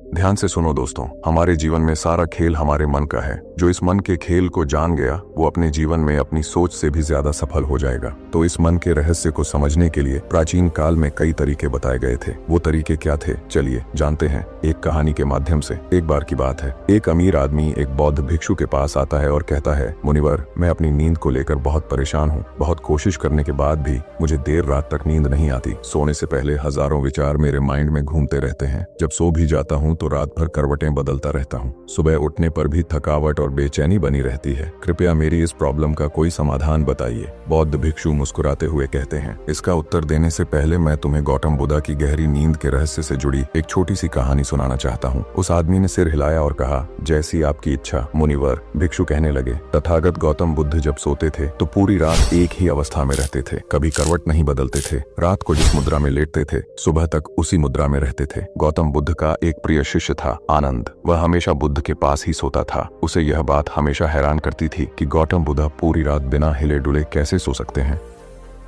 ध्यान से सुनो दोस्तों, हमारे जीवन में सारा खेल हमारे मन का है। जो इस मन के खेल को जान गया वो अपने जीवन में अपनी सोच से भी ज्यादा सफल हो जाएगा। तो इस मन के रहस्य को समझने के लिए प्राचीन काल में कई तरीके बताए गए थे। वो तरीके क्या थे, चलिए जानते हैं एक कहानी के माध्यम से। एक बार की बात है, एक अमीर आदमी एक बौद्ध भिक्षु के पास आता है और कहता है, मुनिवर, मैं अपनी नींद को लेकर बहुत परेशान हूँ। बहुत कोशिश करने के बाद भी मुझे देर रात तक नींद नहीं आती। सोने से पहले हजारों विचार मेरे माइंड में घूमते रहते हैं। जब सो भी जाता हूँ तो रात भर करवटें बदलता रहता हूँ। सुबह उठने पर भी थकावट और बेचैनी बनी रहती है। कृपया मेरी इस प्रॉब्लम का कोई समाधान बताइए। बौद्ध भिक्षु मुस्कुराते हुए कहते हैं, इसका उत्तर देने से पहले मैं तुम्हें गौतम बुद्ध की गहरी नींद के रहस्य से जुड़ी एक छोटी सी कहानी सुनाना चाहता हूँ। उस आदमी ने सिर हिलाया और कहा, जैसी आपकी इच्छा मुनिवर। भिक्षु कहने लगे, तथागत गौतम बुद्ध जब सोते थे तो पूरी रात एक ही अवस्था में रहते थे। कभी करवट नहीं बदलते थे। रात को जिस मुद्रा में लेटते थे सुबह तक उसी मुद्रा में रहते थे। गौतम बुद्ध का एक प्रिय शिष्य था आनंद। वह हमेशा बुद्ध के पास ही सोता था। उसे यह बात हमेशा हैरान करती थी कि गौतम बुद्ध पूरी रात बिना हिले डुले कैसे सो सकते हैं।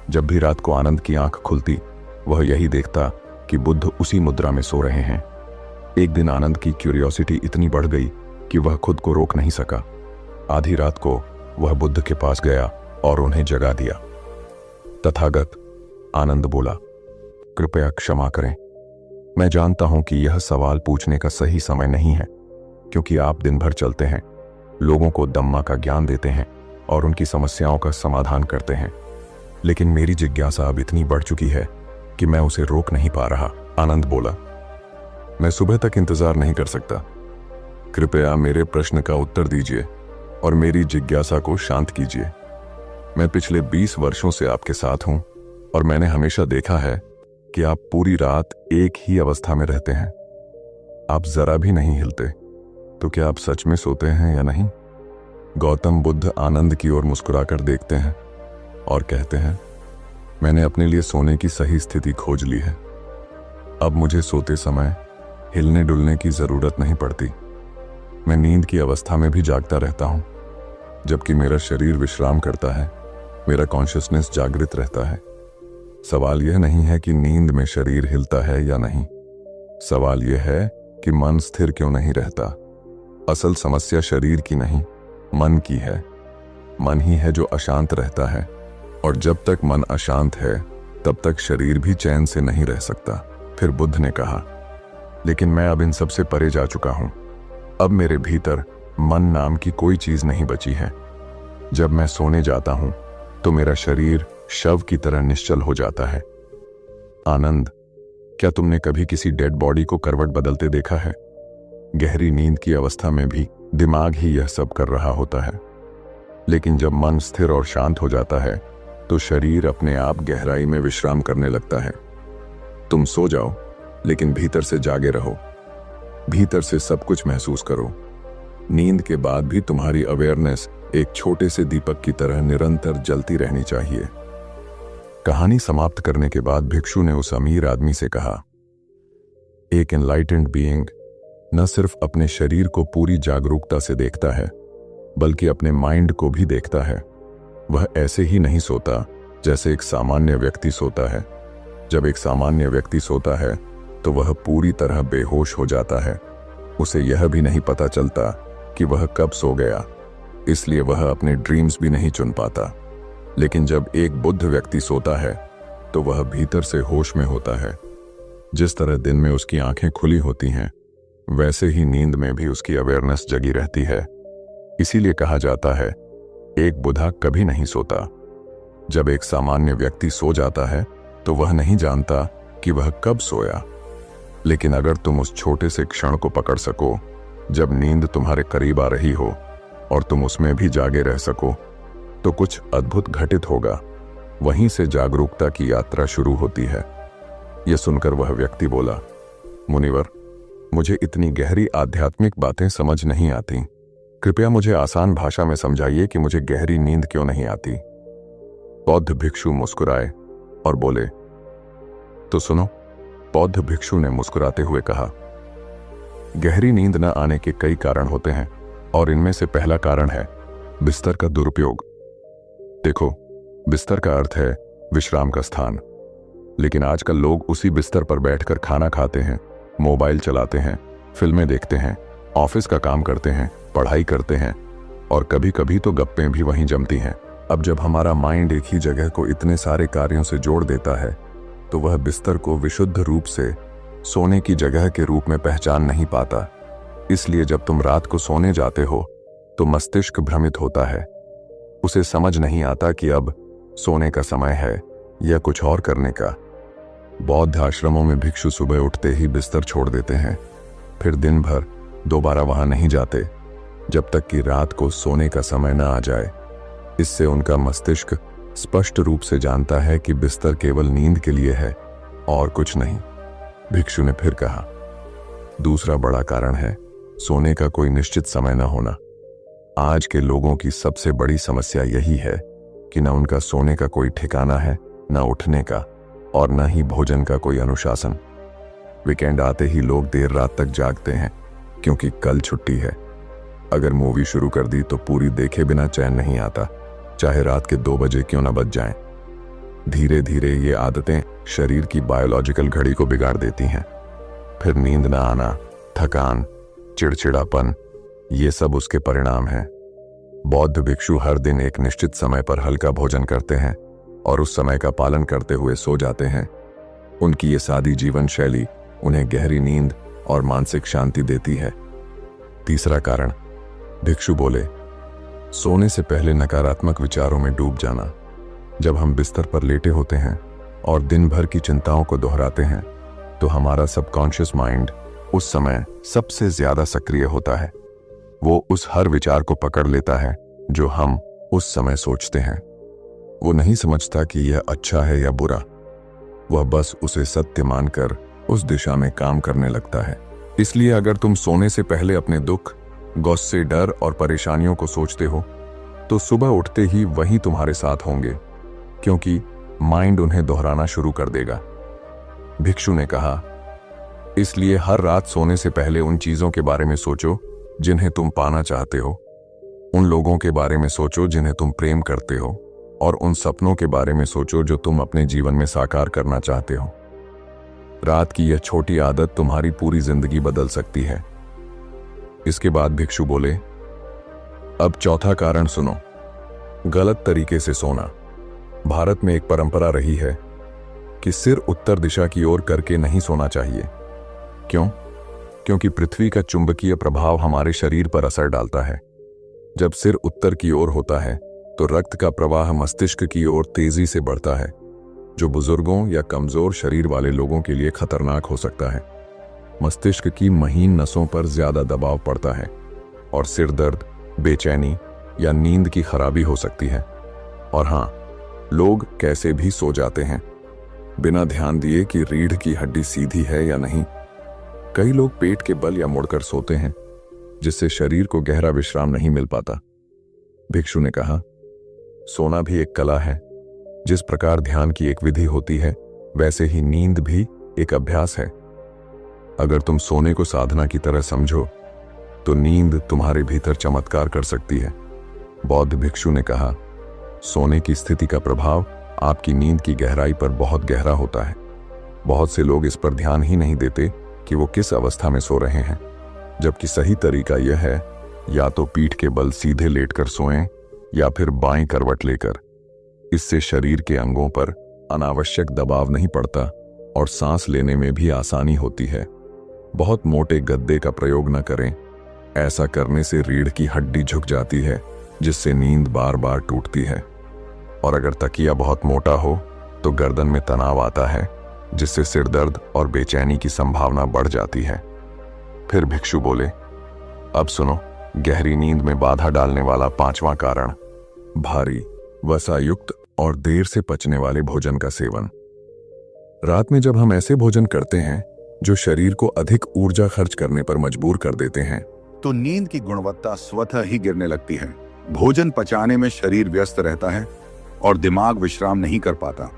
जब भी रात को आनंद की आंख खुलती वह यही देखता कि बुद्ध उसी मुद्रा में सो रहे हैं। एक दिन आनंद की क्यूरियोसिटी इतनी बढ़ गई कि वह खुद को रोक नहीं सका। आधी रात को वह बुद्ध के पास गया और उन्हें जगा दिया। तथागत, आनंद बोला, कृपया क्षमा करें। मैं जानता हूं कि यह सवाल पूछने का सही समय नहीं है, क्योंकि आप दिन भर चलते हैं, लोगों को धम्मा का ज्ञान देते हैं और उनकी समस्याओं का समाधान करते हैं। लेकिन मेरी जिज्ञासा अब इतनी बढ़ चुकी है कि मैं उसे रोक नहीं पा रहा। आनंद बोला, मैं सुबह तक इंतजार नहीं कर सकता। कृपया मेरे प्रश्न का उत्तर दीजिए और मेरी जिज्ञासा को शांत कीजिए। मैं पिछले 20 वर्षों से आपके साथ हूं और मैंने हमेशा देखा है कि आप पूरी रात एक ही अवस्था में रहते हैं। आप जरा भी नहीं हिलते। तो क्या आप सच में सोते हैं या नहीं? गौतम बुद्ध आनंद की ओर मुस्कुराकर देखते हैं और कहते हैं, मैंने अपने लिए सोने की सही स्थिति खोज ली है। अब मुझे सोते समय हिलने डुलने की जरूरत नहीं पड़ती। मैं नींद की अवस्था में भी जागता रहता हूं। जबकि मेरा शरीर विश्राम करता है, मेरा कॉन्शियसनेस जागृत रहता है। सवाल यह नहीं है कि नींद में शरीर हिलता है या नहीं। सवाल यह है कि मन स्थिर क्यों नहीं रहता। असल समस्या शरीर की नहीं, मन की है। मन ही है जो अशांत रहता है, और जब तक मन अशांत है तब तक शरीर भी चैन से नहीं रह सकता। फिर बुद्ध ने कहा, लेकिन मैं अब इन सब से परे जा चुका हूं। अब मेरे भीतर मन नाम की कोई चीज नहीं बची है। जब मैं सोने जाता हूं तो मेरा शरीर शव की तरह निश्चल हो जाता है। आनंद, क्या तुमने कभी किसी डेड बॉडी को करवट बदलते देखा है? गहरी नींद की अवस्था में भी दिमाग ही यह सब कर रहा होता है। लेकिन जब मन स्थिर और शांत हो जाता है तो शरीर अपने आप गहराई में विश्राम करने लगता है। तुम सो जाओ, लेकिन भीतर से जागे रहो। भीतर से सब कुछ महसूस करो। नींद के बाद भी तुम्हारी अवेयरनेस एक छोटे से दीपक की तरह निरंतर जलती रहनी चाहिए। कहानी समाप्त करने के बाद भिक्षु ने उस अमीर आदमी से कहा, एक एनलाइटेंड बीइंग न सिर्फ अपने शरीर को पूरी जागरूकता से देखता है, बल्कि अपने माइंड को भी देखता है। वह ऐसे ही नहीं सोता जैसे एक सामान्य व्यक्ति सोता है। जब एक सामान्य व्यक्ति सोता है तो वह पूरी तरह बेहोश हो जाता है। उसे यह भी नहीं पता चलता कि वह कब सो गया, इसलिए वह अपने ड्रीम्स भी नहीं चुन पाता। लेकिन जब एक बुद्ध व्यक्ति सोता है तो वह भीतर से होश में होता है। जिस तरह दिन में उसकी आंखें खुली होती हैं, वैसे ही नींद में भी उसकी अवेयरनेस जगी रहती है। इसीलिए कहा जाता है, एक बुद्धा कभी नहीं सोता। जब एक सामान्य व्यक्ति सो जाता है तो वह नहीं जानता कि वह कब सोया। लेकिन अगर तुम उस छोटे से क्षण को पकड़ सको जब नींद तुम्हारे करीब आ रही हो और तुम उसमें भी जागे रह सको, तो कुछ अद्भुत घटित होगा। वहीं से जागरूकता की यात्रा शुरू होती है। यह सुनकर वह व्यक्ति बोला, मुनिवर, मुझे इतनी गहरी आध्यात्मिक बातें समझ नहीं आती। कृपया मुझे आसान भाषा में समझाइए कि मुझे गहरी नींद क्यों नहीं आती। बौद्ध भिक्षु मुस्कुराए और बोले, तो सुनो। बौद्ध भिक्षु ने मुस्कुराते हुए कहा, गहरी नींद न आने के कई कारण होते हैं और इनमें से पहला कारण है बिस्तर का दुरुपयोग। देखो, बिस्तर का अर्थ है विश्राम का स्थान। लेकिन आजकल लोग उसी बिस्तर पर बैठकर खाना खाते हैं, मोबाइल चलाते हैं, फिल्में देखते हैं, ऑफिस का काम करते हैं, पढ़ाई करते हैं और कभी कभी तो गप्पें भी वहीं जमती हैं। अब जब हमारा माइंड एक ही जगह को इतने सारे कार्यों से जोड़ देता है तो वह बिस्तर को विशुद्ध रूप से सोने की जगह के रूप में पहचान नहीं पाता। इसलिए जब तुम रात को सोने जाते हो तो मस्तिष्क भ्रमित होता है। उसे समझ नहीं आता कि अब सोने का समय है या कुछ और करने का। बौद्ध आश्रमों में भिक्षु सुबह उठते ही बिस्तर छोड़ देते हैं, फिर दिन भर दोबारा वहां नहीं जाते जब तक कि रात को सोने का समय न आ जाए। इससे उनका मस्तिष्क स्पष्ट रूप से जानता है कि बिस्तर केवल नींद के लिए है और कुछ नहीं। भिक्षु ने फिर कहा, दूसरा बड़ा कारण है सोने का कोई निश्चित समय न होना। आज के लोगों की सबसे बड़ी समस्या यही है कि न उनका सोने का कोई ठिकाना है, न उठने का, और न ही भोजन का कोई अनुशासन। वीकेंड आते ही लोग देर रात तक जागते हैं क्योंकि कल छुट्टी है। अगर मूवी शुरू कर दी तो पूरी देखे बिना चैन नहीं आता, चाहे रात के 2 बजे क्यों न बज जाएं। धीरे धीरे ये आदतें शरीर की बायोलॉजिकल घड़ी को बिगाड़ देती हैं। फिर नींद न आना, थकान, चिड़चिड़ापन, ये सब उसके परिणाम हैं। बौद्ध भिक्षु हर दिन एक निश्चित समय पर हल्का भोजन करते हैं और उस समय का पालन करते हुए सो जाते हैं। उनकी ये सादी जीवन शैली उन्हें गहरी नींद और मानसिक शांति देती है। तीसरा कारण, भिक्षु बोले, सोने से पहले नकारात्मक विचारों में डूब जाना। जब हम बिस्तर पर लेटे होते हैं और दिन भर की चिंताओं को दोहराते हैं तो हमारा सबकॉन्शियस माइंड उस समय सबसे ज्यादा सक्रिय होता है। वो उस हर विचार को पकड़ लेता है जो हम उस समय सोचते हैं। वो नहीं समझता कि यह अच्छा है या बुरा, वह बस उसे सत्य मानकर उस दिशा में काम करने लगता है। इसलिए अगर तुम सोने से पहले अपने दुख, गुस्से, डर और परेशानियों को सोचते हो तो सुबह उठते ही वही तुम्हारे साथ होंगे, क्योंकि माइंड उन्हें दोहराना शुरू कर देगा। भिक्षु ने कहा, इसलिए हर रात सोने से पहले उन चीजों के बारे में सोचो जिन्हें तुम पाना चाहते हो, उन लोगों के बारे में सोचो जिन्हें तुम प्रेम करते हो, और उन सपनों के बारे में सोचो जो तुम अपने जीवन में साकार करना चाहते हो। रात की यह छोटी आदत तुम्हारी पूरी जिंदगी बदल सकती है। इसके बाद भिक्षु बोले, अब चौथा कारण सुनो, गलत तरीके से सोना। भारत में एक परंपरा रही है कि सिर उत्तर दिशा की ओर करके नहीं सोना चाहिए। क्यों? क्योंकि पृथ्वी का चुंबकीय प्रभाव हमारे शरीर पर असर डालता है। जब सिर उत्तर की ओर होता है तो रक्त का प्रवाह मस्तिष्क की ओर तेजी से बढ़ता है, जो बुजुर्गों या कमजोर शरीर वाले लोगों के लिए खतरनाक हो सकता है। मस्तिष्क की महीन नसों पर ज्यादा दबाव पड़ता है और सिर दर्द, बेचैनी या नींद की खराबी हो सकती है। और हाँ, लोग कैसे भी सो जाते हैं बिना ध्यान दिए कि रीढ़ की हड्डी सीधी है या नहीं। कई लोग पेट के बल या मुड़कर सोते हैं, जिससे शरीर को गहरा विश्राम नहीं मिल पाता। भिक्षु ने कहा, सोना भी एक कला है। जिस प्रकार ध्यान की एक विधि होती है, वैसे ही नींद भी एक अभ्यास है। अगर तुम सोने को साधना की तरह समझो तो नींद तुम्हारे भीतर चमत्कार कर सकती है। बौद्ध भिक्षु ने कहा, सोने की स्थिति का प्रभाव आपकी नींद की गहराई पर बहुत गहरा होता है। बहुत से लोग इस पर ध्यान ही नहीं देते कि वो किस अवस्था में सो रहे हैं, जबकि सही तरीका यह है या तो पीठ के बल सीधे लेटकर सोएं या फिर बाईं करवट लेकर। इससे शरीर के अंगों पर अनावश्यक दबाव नहीं पड़ता और सांस लेने में भी आसानी होती है। बहुत मोटे गद्दे का प्रयोग न करें, ऐसा करने से रीढ़ की हड्डी झुक जाती है, जिससे नींद बार बार टूटती है। और अगर तकिया बहुत मोटा हो तो गर्दन में तनाव आता है, जिससे सिर दर्द और बेचैनी की संभावना बढ़ जाती है। फिर भिक्षु बोले, अब सुनो, गहरी नींद में बाधा डालने वाला पांचवां कारण, भारी, वसायुक्त और देर से पचने वाले भोजन का सेवन। रात में जब हम ऐसे भोजन करते हैं जो शरीर को अधिक ऊर्जा खर्च करने पर मजबूर कर देते हैं, तो नींद की गुणवत्ता स्वतः ही गिरने लगती है। भोजन पचाने में शरीर व्यस्त रहता है और दिमाग विश्राम नहीं कर पाता।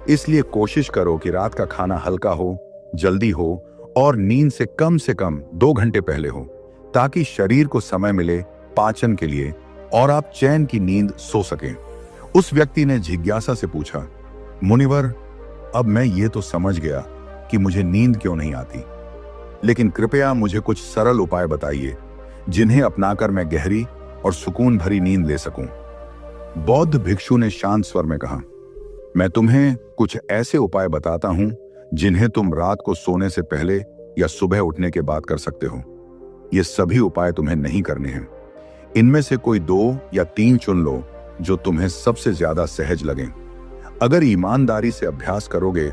इसलिए कोशिश करो कि रात का खाना हल्का हो, जल्दी हो और नींद से कम 2 घंटे पहले हो, ताकि शरीर को समय मिले पाचन के लिए और आप चैन की नींद सो सकें। उस व्यक्ति ने जिज्ञासा से पूछा, मुनिवर, अब मैं ये तो समझ गया कि मुझे नींद क्यों नहीं आती, लेकिन कृपया मुझे कुछ सरल उपाय बताइए जिन्हें अपनाकर मैं गहरी और सुकून भरी नींद ले सकूं। बौद्ध भिक्षु ने शांत स्वर में कहा, मैं तुम्हें कुछ ऐसे उपाय बताता हूं जिन्हें तुम रात को सोने से पहले या सुबह उठने के बाद कर सकते हो। ये सभी उपाय तुम्हें नहीं करने हैं। इनमें से कोई 2 या 3 चुन लो जो तुम्हें सबसे ज्यादा सहज लगें। अगर ईमानदारी से अभ्यास करोगे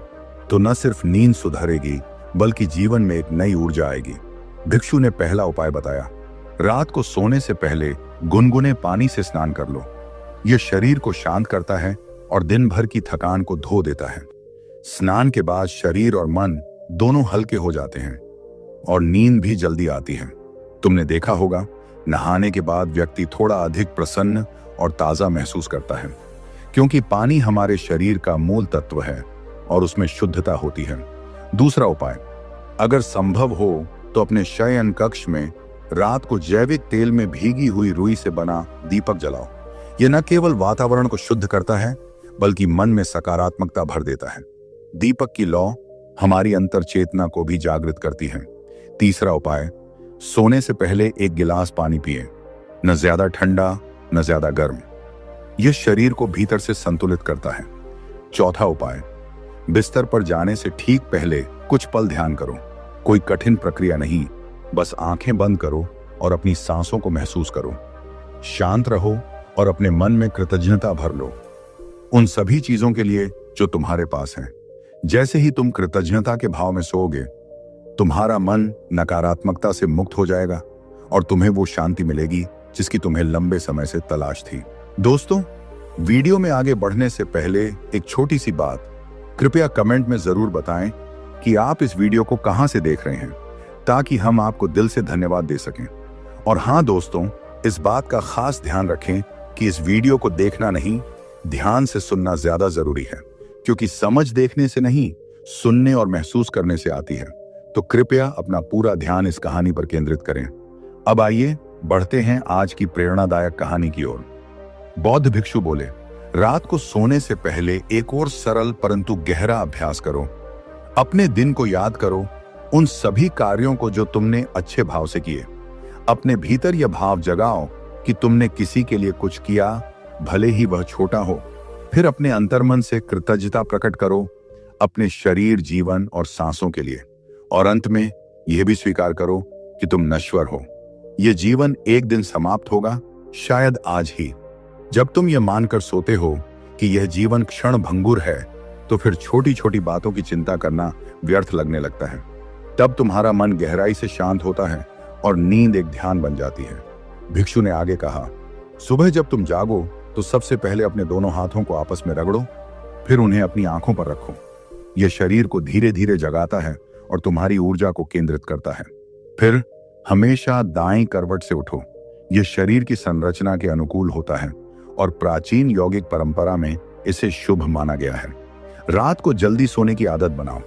तो न सिर्फ नींद सुधरेगी बल्कि जीवन में एक नई ऊर्जा आएगी। भिक्षु ने पहला उपाय बताया, रात को सोने से पहले गुनगुने पानी से स्नान कर लो। यह शरीर को शांत करता है और दिन भर की थकान को धो देता है। स्नान के बाद शरीर और मन दोनों हल्के हो जाते हैं और नींद भी जल्दी आती है। तुमने देखा होगा, नहाने के बाद व्यक्ति थोड़ा अधिक प्रसन्न और ताजा महसूस करता है, क्योंकि पानी हमारे शरीर का मूल तत्व है और उसमें शुद्धता होती है। दूसरा उपाय, अगर संभव हो तो अपने शयन कक्ष में रात को जैविक तेल में भीगी हुई रुई से बना दीपक जलाओ। यह न केवल वातावरण को शुद्ध करता है बल्कि मन में सकारात्मकता भर देता है। दीपक की लौ हमारी अंतर चेतना को भी जागृत करती है। तीसरा उपाय, सोने से पहले 1 गिलास पानी पिए, न ज्यादा ठंडा न ज्यादा गर्म। यह शरीर को भीतर से संतुलित करता है। चौथा उपाय, बिस्तर पर जाने से ठीक पहले कुछ पल ध्यान करो। कोई कठिन प्रक्रिया नहीं, बस आंखें बंद करो और अपनी सांसों को महसूस करो। शांत रहो और अपने मन में कृतज्ञता भर लो उन सभी चीजों के लिए जो तुम्हारे पास है। जैसे ही तुम कृतज्ञता के भाव में सोओगे, तुम्हारा मन नकारात्मकता से मुक्त हो जाएगा और तुम्हें वो शांति मिलेगी जिसकी तुम्हें लंबे समय से तलाश थी। दोस्तों, वीडियो में आगे बढ़ने से पहले एक छोटी सी बात, कृपया कमेंट में जरूर बताएं कि आप इस वीडियो को कहां से देख रहे हैं, ताकि हम आपको दिल से धन्यवाद दे सकें। और हां दोस्तों, इस बात का खास ध्यान रखें कि इस वीडियो को देखना नहीं, ध्यान से सुनना ज्यादा जरूरी है, क्योंकि समझ देखने से नहीं, सुनने और महसूस करने से आती है। तो कृपया अपना पूरा ध्यान इस कहानी पर केंद्रित करें। अब आइए बढ़ते हैं आज की प्रेरणादायक कहानी की ओर। बौद्ध भिक्षु बोले, रात को सोने से पहले एक और सरल परंतु गहरा अभ्यास करो। अपने दिन को याद करो, उन सभी कार्यों को जो तुमने अच्छे भाव से किए। अपने भीतर यह भाव जगाओ कि तुमने किसी के लिए कुछ किया, भले ही वह छोटा हो। फिर अपने अंतर्मन से कृतज्ञता प्रकट करो, अपने शरीर, जीवन और सांसों के लिए। और अंत में यह भी स्वीकार करो कि तुम नश्वर हो। यह जीवन एक दिन समाप्त होगा, शायद आज ही। जब तुम यह मानकर सोते हो कि यह जीवन क्षण भंगुर है, तो फिर छोटी छोटी बातों की चिंता करना व्यर्थ लगने लगता है। तब तुम्हारा मन गहराई से शांत होता है और नींद एक ध्यान बन जाती है। भिक्षु ने आगे कहा, सुबह जब तुम जागो तो सबसे पहले अपने दोनों हाथों को आपस में रगड़ो, फिर उन्हें अपनी आंखों पर रखो। यह शरीर को धीरे धीरे जगाता है और तुम्हारी ऊर्जा को केंद्रित करता है। फिर हमेशा दाएं करवट से उठो। यह शरीर की संरचना के अनुकूल होता है और प्राचीन यौगिक परंपरा में इसे शुभ माना गया है। रात को जल्दी सोने की आदत बनाओ।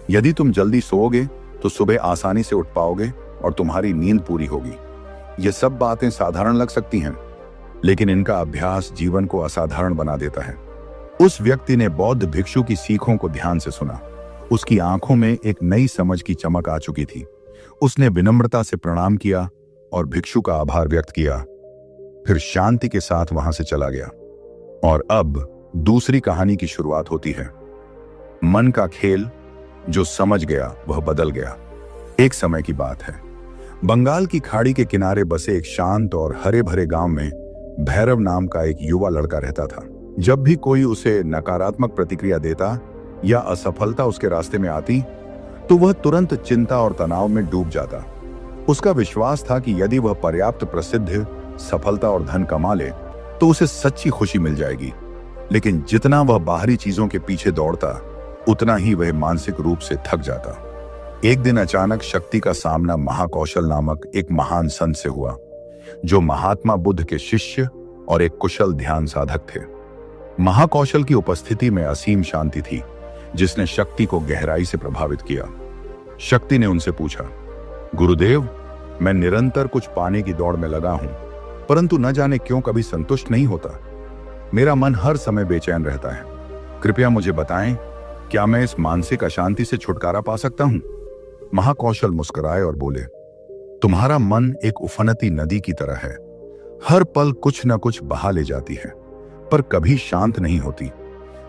यदि तुम जल्दी सोओगे तो सुबह आसानी से उठ पाओगे और तुम्हारी नींद पूरी होगी। ये सब बातें साधारण लग सकती हैं, लेकिन इनका अभ्यास जीवन को असाधारण बना देता है। उस व्यक्ति ने बौद्ध भिक्षु की सीखों को ध्यान से सुना। उसकी आंखों में एक नई समझ की चमक आ चुकी थी। उसने विनम्रता से प्रणाम किया और भिक्षु का आभार व्यक्त किया, फिर शांति के साथ वहां से चला गया। और अब दूसरी कहानी की शुरुआत होती है। मन का खेल, जो समझ गया वह बदल गया। एक समय की बात है, बंगाल की खाड़ी के किनारे बसे एक शांत और हरे भरे गांव में भैरव नाम का एक युवा लड़का रहता था। जब भी कोई उसे नकारात्मक प्रतिक्रिया देता या असफलता उसके रास्ते में आती, तो वह तुरंत चिंता और तनाव में डूब जाता। उसका विश्वास था कि यदि वह पर्याप्त प्रसिद्ध, सफलता और धन कमा ले तो उसे सच्ची खुशी मिल जाएगी। लेकिन जितना वह बाहरी चीजों के पीछे दौड़ता, उतना ही वह मानसिक रूप से थक जाता। एक दिन अचानक शक्ति का सामना महाकौशल नामक एक महान संत से हुआ, जो महात्मा बुद्ध के शिष्य और एक कुशल ध्यान साधक थे। महाकौशल की उपस्थिति में असीम शांति थी, जिसने शक्ति को गहराई से प्रभावित किया। शक्ति ने उनसे पूछा, गुरुदेव, मैं निरंतर कुछ पाने की दौड़ में लगा हूं, परंतु न जाने क्यों कभी संतुष्ट नहीं होता। मेरा मन हर समय बेचैन रहता है। कृपया मुझे बताएं, क्या मैं इस मानसिक अशांति से छुटकारा पा सकता हूं? महाकौशल मुस्कुराए और बोले, तुम्हारा मन एक उफनती नदी की तरह है, हर पल कुछ न कुछ बहा ले जाती है, पर कभी शांत नहीं होती।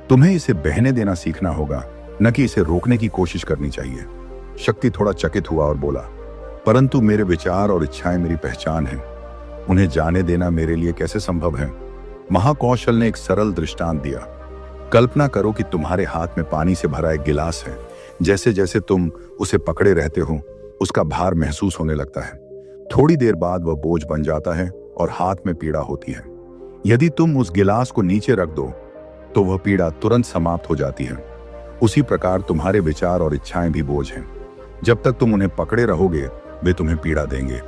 तुम्हें इसे बहने देना सीखना होगा, न कि इसे रोकने की कोशिश करनी चाहिए। शक्ति थोड़ा चकित हुआ और बोला, परंतु मेरे विचार और इच्छाएं मेरी पहचान है, उन्हें जाने देना मेरे लिए कैसे संभव है? महाकौशल ने एक सरल दृष्टांत दिया। कल्पना करो कि तुम्हारे हाथ में पानी से भरा एक गिलास है। जैसे जैसे तुम उसे पकड़े रहते हो, उसका भार महसूस होने लगता है। थोड़ी देर बाद वह बोझ बन जाता है और हाथ में पीड़ा होती है। यदि तुम उस गिलास को नीचे रख दो तो वह पीड़ा तुरंत समाप्त हो जाती है। उसी प्रकार तुम्हारे विचार और इच्छाएं भी बोझ हैं। जब तक तुम उन्हें पकड़े रहोगे वे तुम्हें पीड़ा देंगे,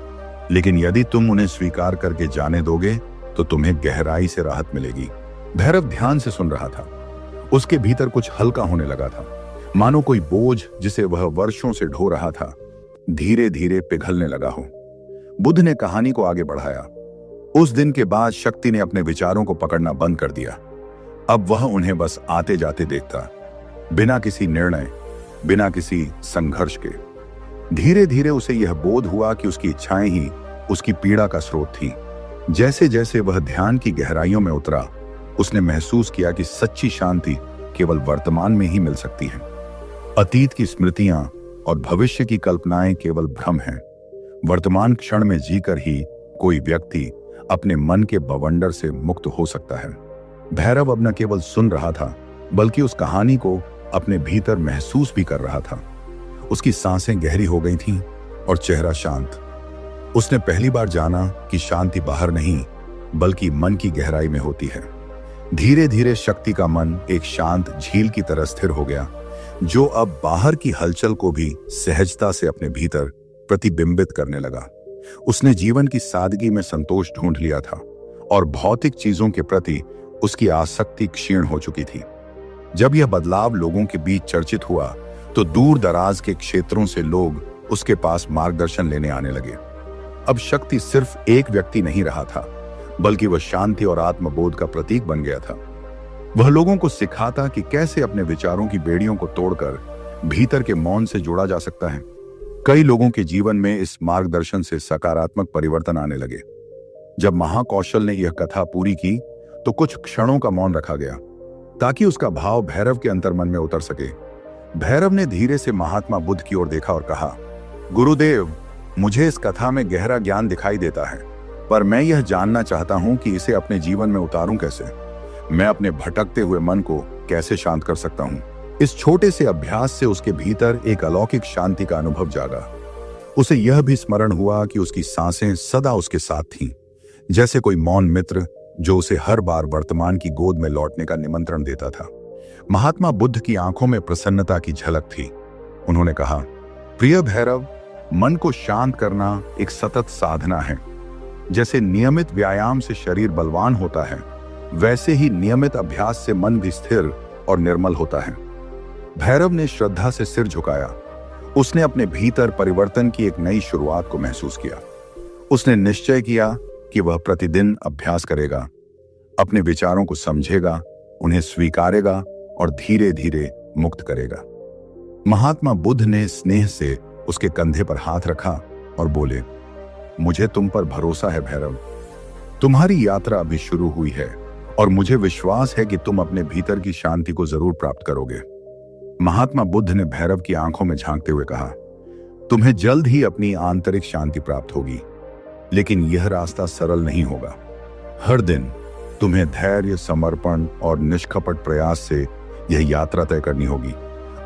लेकिन यदि तुम उन्हें स्वीकार करके जाने दोगे तो तुम्हें गहराई से राहत मिलेगी। भैरव ध्यान से सुन रहा था। उसके भीतर कुछ हल्का होने लगा था, मानो कोई बोझ जिसे वह वर्षों से ढो रहा था धीरे धीरे पिघलने लगा हो। बुद्ध ने कहानी को आगे बढ़ाया। उस दिन के बाद शक्ति ने अपने विचारों को पकड़ना बंद कर दिया। अब वह उन्हें बस आते जाते देखता, बिना किसी निर्णय, बिना किसी संघर्ष के। धीरे धीरे उसे यह बोध हुआ कि उसकी इच्छाएं ही उसकी पीड़ा का स्रोत थी। जैसे जैसे वह ध्यान की गहराइयों में उतरा, उसने महसूस किया कि सच्ची शांति केवल वर्तमान में ही मिल सकती है। अतीत की स्मृतियां और भविष्य की कल्पनाएं केवल भ्रम हैं। वर्तमान क्षण में जीकर ही कोई व्यक्ति अपने मन के बवंडर से मुक्त हो सकता है। भैरव अब न केवल सुन रहा था, बल्कि उस कहानी को अपने भीतर महसूस भी कर रहा था। उसकी सांसें गहरी हो गई थीं और चेहरा शांत। उसने पहली बार जाना कि शांति बाहर नहीं, बल्कि मन की गहराई में होती है। धीरे धीरे शक्ति का मन एक शांत झील की तरह स्थिर हो गया, जो अब बाहर की हलचल को भी सहजता से अपने भीतर प्रतिबिंबित करने लगा। उसने जीवन की सादगी में संतोष ढूंढ लिया था और भौतिक चीजों के प्रति उसकी आसक्ति क्षीण हो चुकी थी। जब यह बदलाव लोगों के बीच चर्चित हुआ तो दूर दराज के क्षेत्रों से लोग उसके पास मार्गदर्शन लेने आने लगे। अब शक्ति सिर्फ एक व्यक्ति नहीं रहा था, बल्कि वह शांति और आत्मबोध का प्रतीक बन गया था। वह लोगों को सिखाता कि कैसे अपने विचारों की बेड़ियों को तोड़कर भीतर के मौन से जोड़ा जा सकता है। कई लोगों के जीवन में इस मार्गदर्शन से सकारात्मक परिवर्तन आने लगे। जब महाकौशल ने यह कथा पूरी की तो कुछ क्षणों का मौन रखा गया, ताकि उसका भाव भैरव के अंतर्मन में उतर सके। भैरव ने धीरे से महात्मा बुद्ध की ओर देखा और कहा, गुरुदेव, मुझे इस कथा में गहरा ज्ञान दिखाई देता है, पर मैं यह जानना चाहता हूं कि इसे अपने जीवन में उतारूं कैसे। मैं अपने भटकते हुए मन को कैसे शांत कर सकता हूं। इस छोटे से अभ्यास से उसके भीतर एक अलौकिक शांति का अनुभव जागा। उसे यह भी स्मरण हुआ कि उसकी सांसें सदा उसके साथ थीं, जैसे कोई मौन मित्र जो उसे हर बार वर्तमान की गोद में लौटने का निमंत्रण देता था। महात्मा बुद्ध की आंखों में प्रसन्नता की झलक थी। उन्होंने कहा, प्रिय भैरव, मन को शांत करना एक सतत साधना है। जैसे नियमित व्यायाम से शरीर बलवान होता है, वैसे ही नियमित अभ्यास से मन भी स्थिर और निर्मल होता है। भैरव ने श्रद्धा से सिर झुकाया। उसने अपने भीतर परिवर्तन की एक नई शुरुआत को महसूस किया। उसने निश्चय किया कि वह प्रतिदिन अभ्यास करेगा, अपने विचारों को समझेगा, उन्हें स्वीकारेगा और धीरे धीरे मुक्त करेगा। महात्मा बुद्ध ने स्नेह से उसके कंधे पर हाथ रखा और बोले, मुझे तुम पर भरोसा है भैरव। तुम्हारी यात्रा अभी शुरू हुई है और मुझे विश्वास है कि तुम अपने भीतर की शांति को जरूर प्राप्त करोगे। महात्मा बुद्ध ने भैरव की आंखों में झांकते हुए कहा, तुम्हें जल्द ही अपनी आंतरिक शांति प्राप्त होगी, लेकिन यह रास्ता सरल नहीं होगा। हर दिन तुम्हें धैर्य, समर्पण और निष्कपट प्रयास से यह यात्रा तय करनी होगी।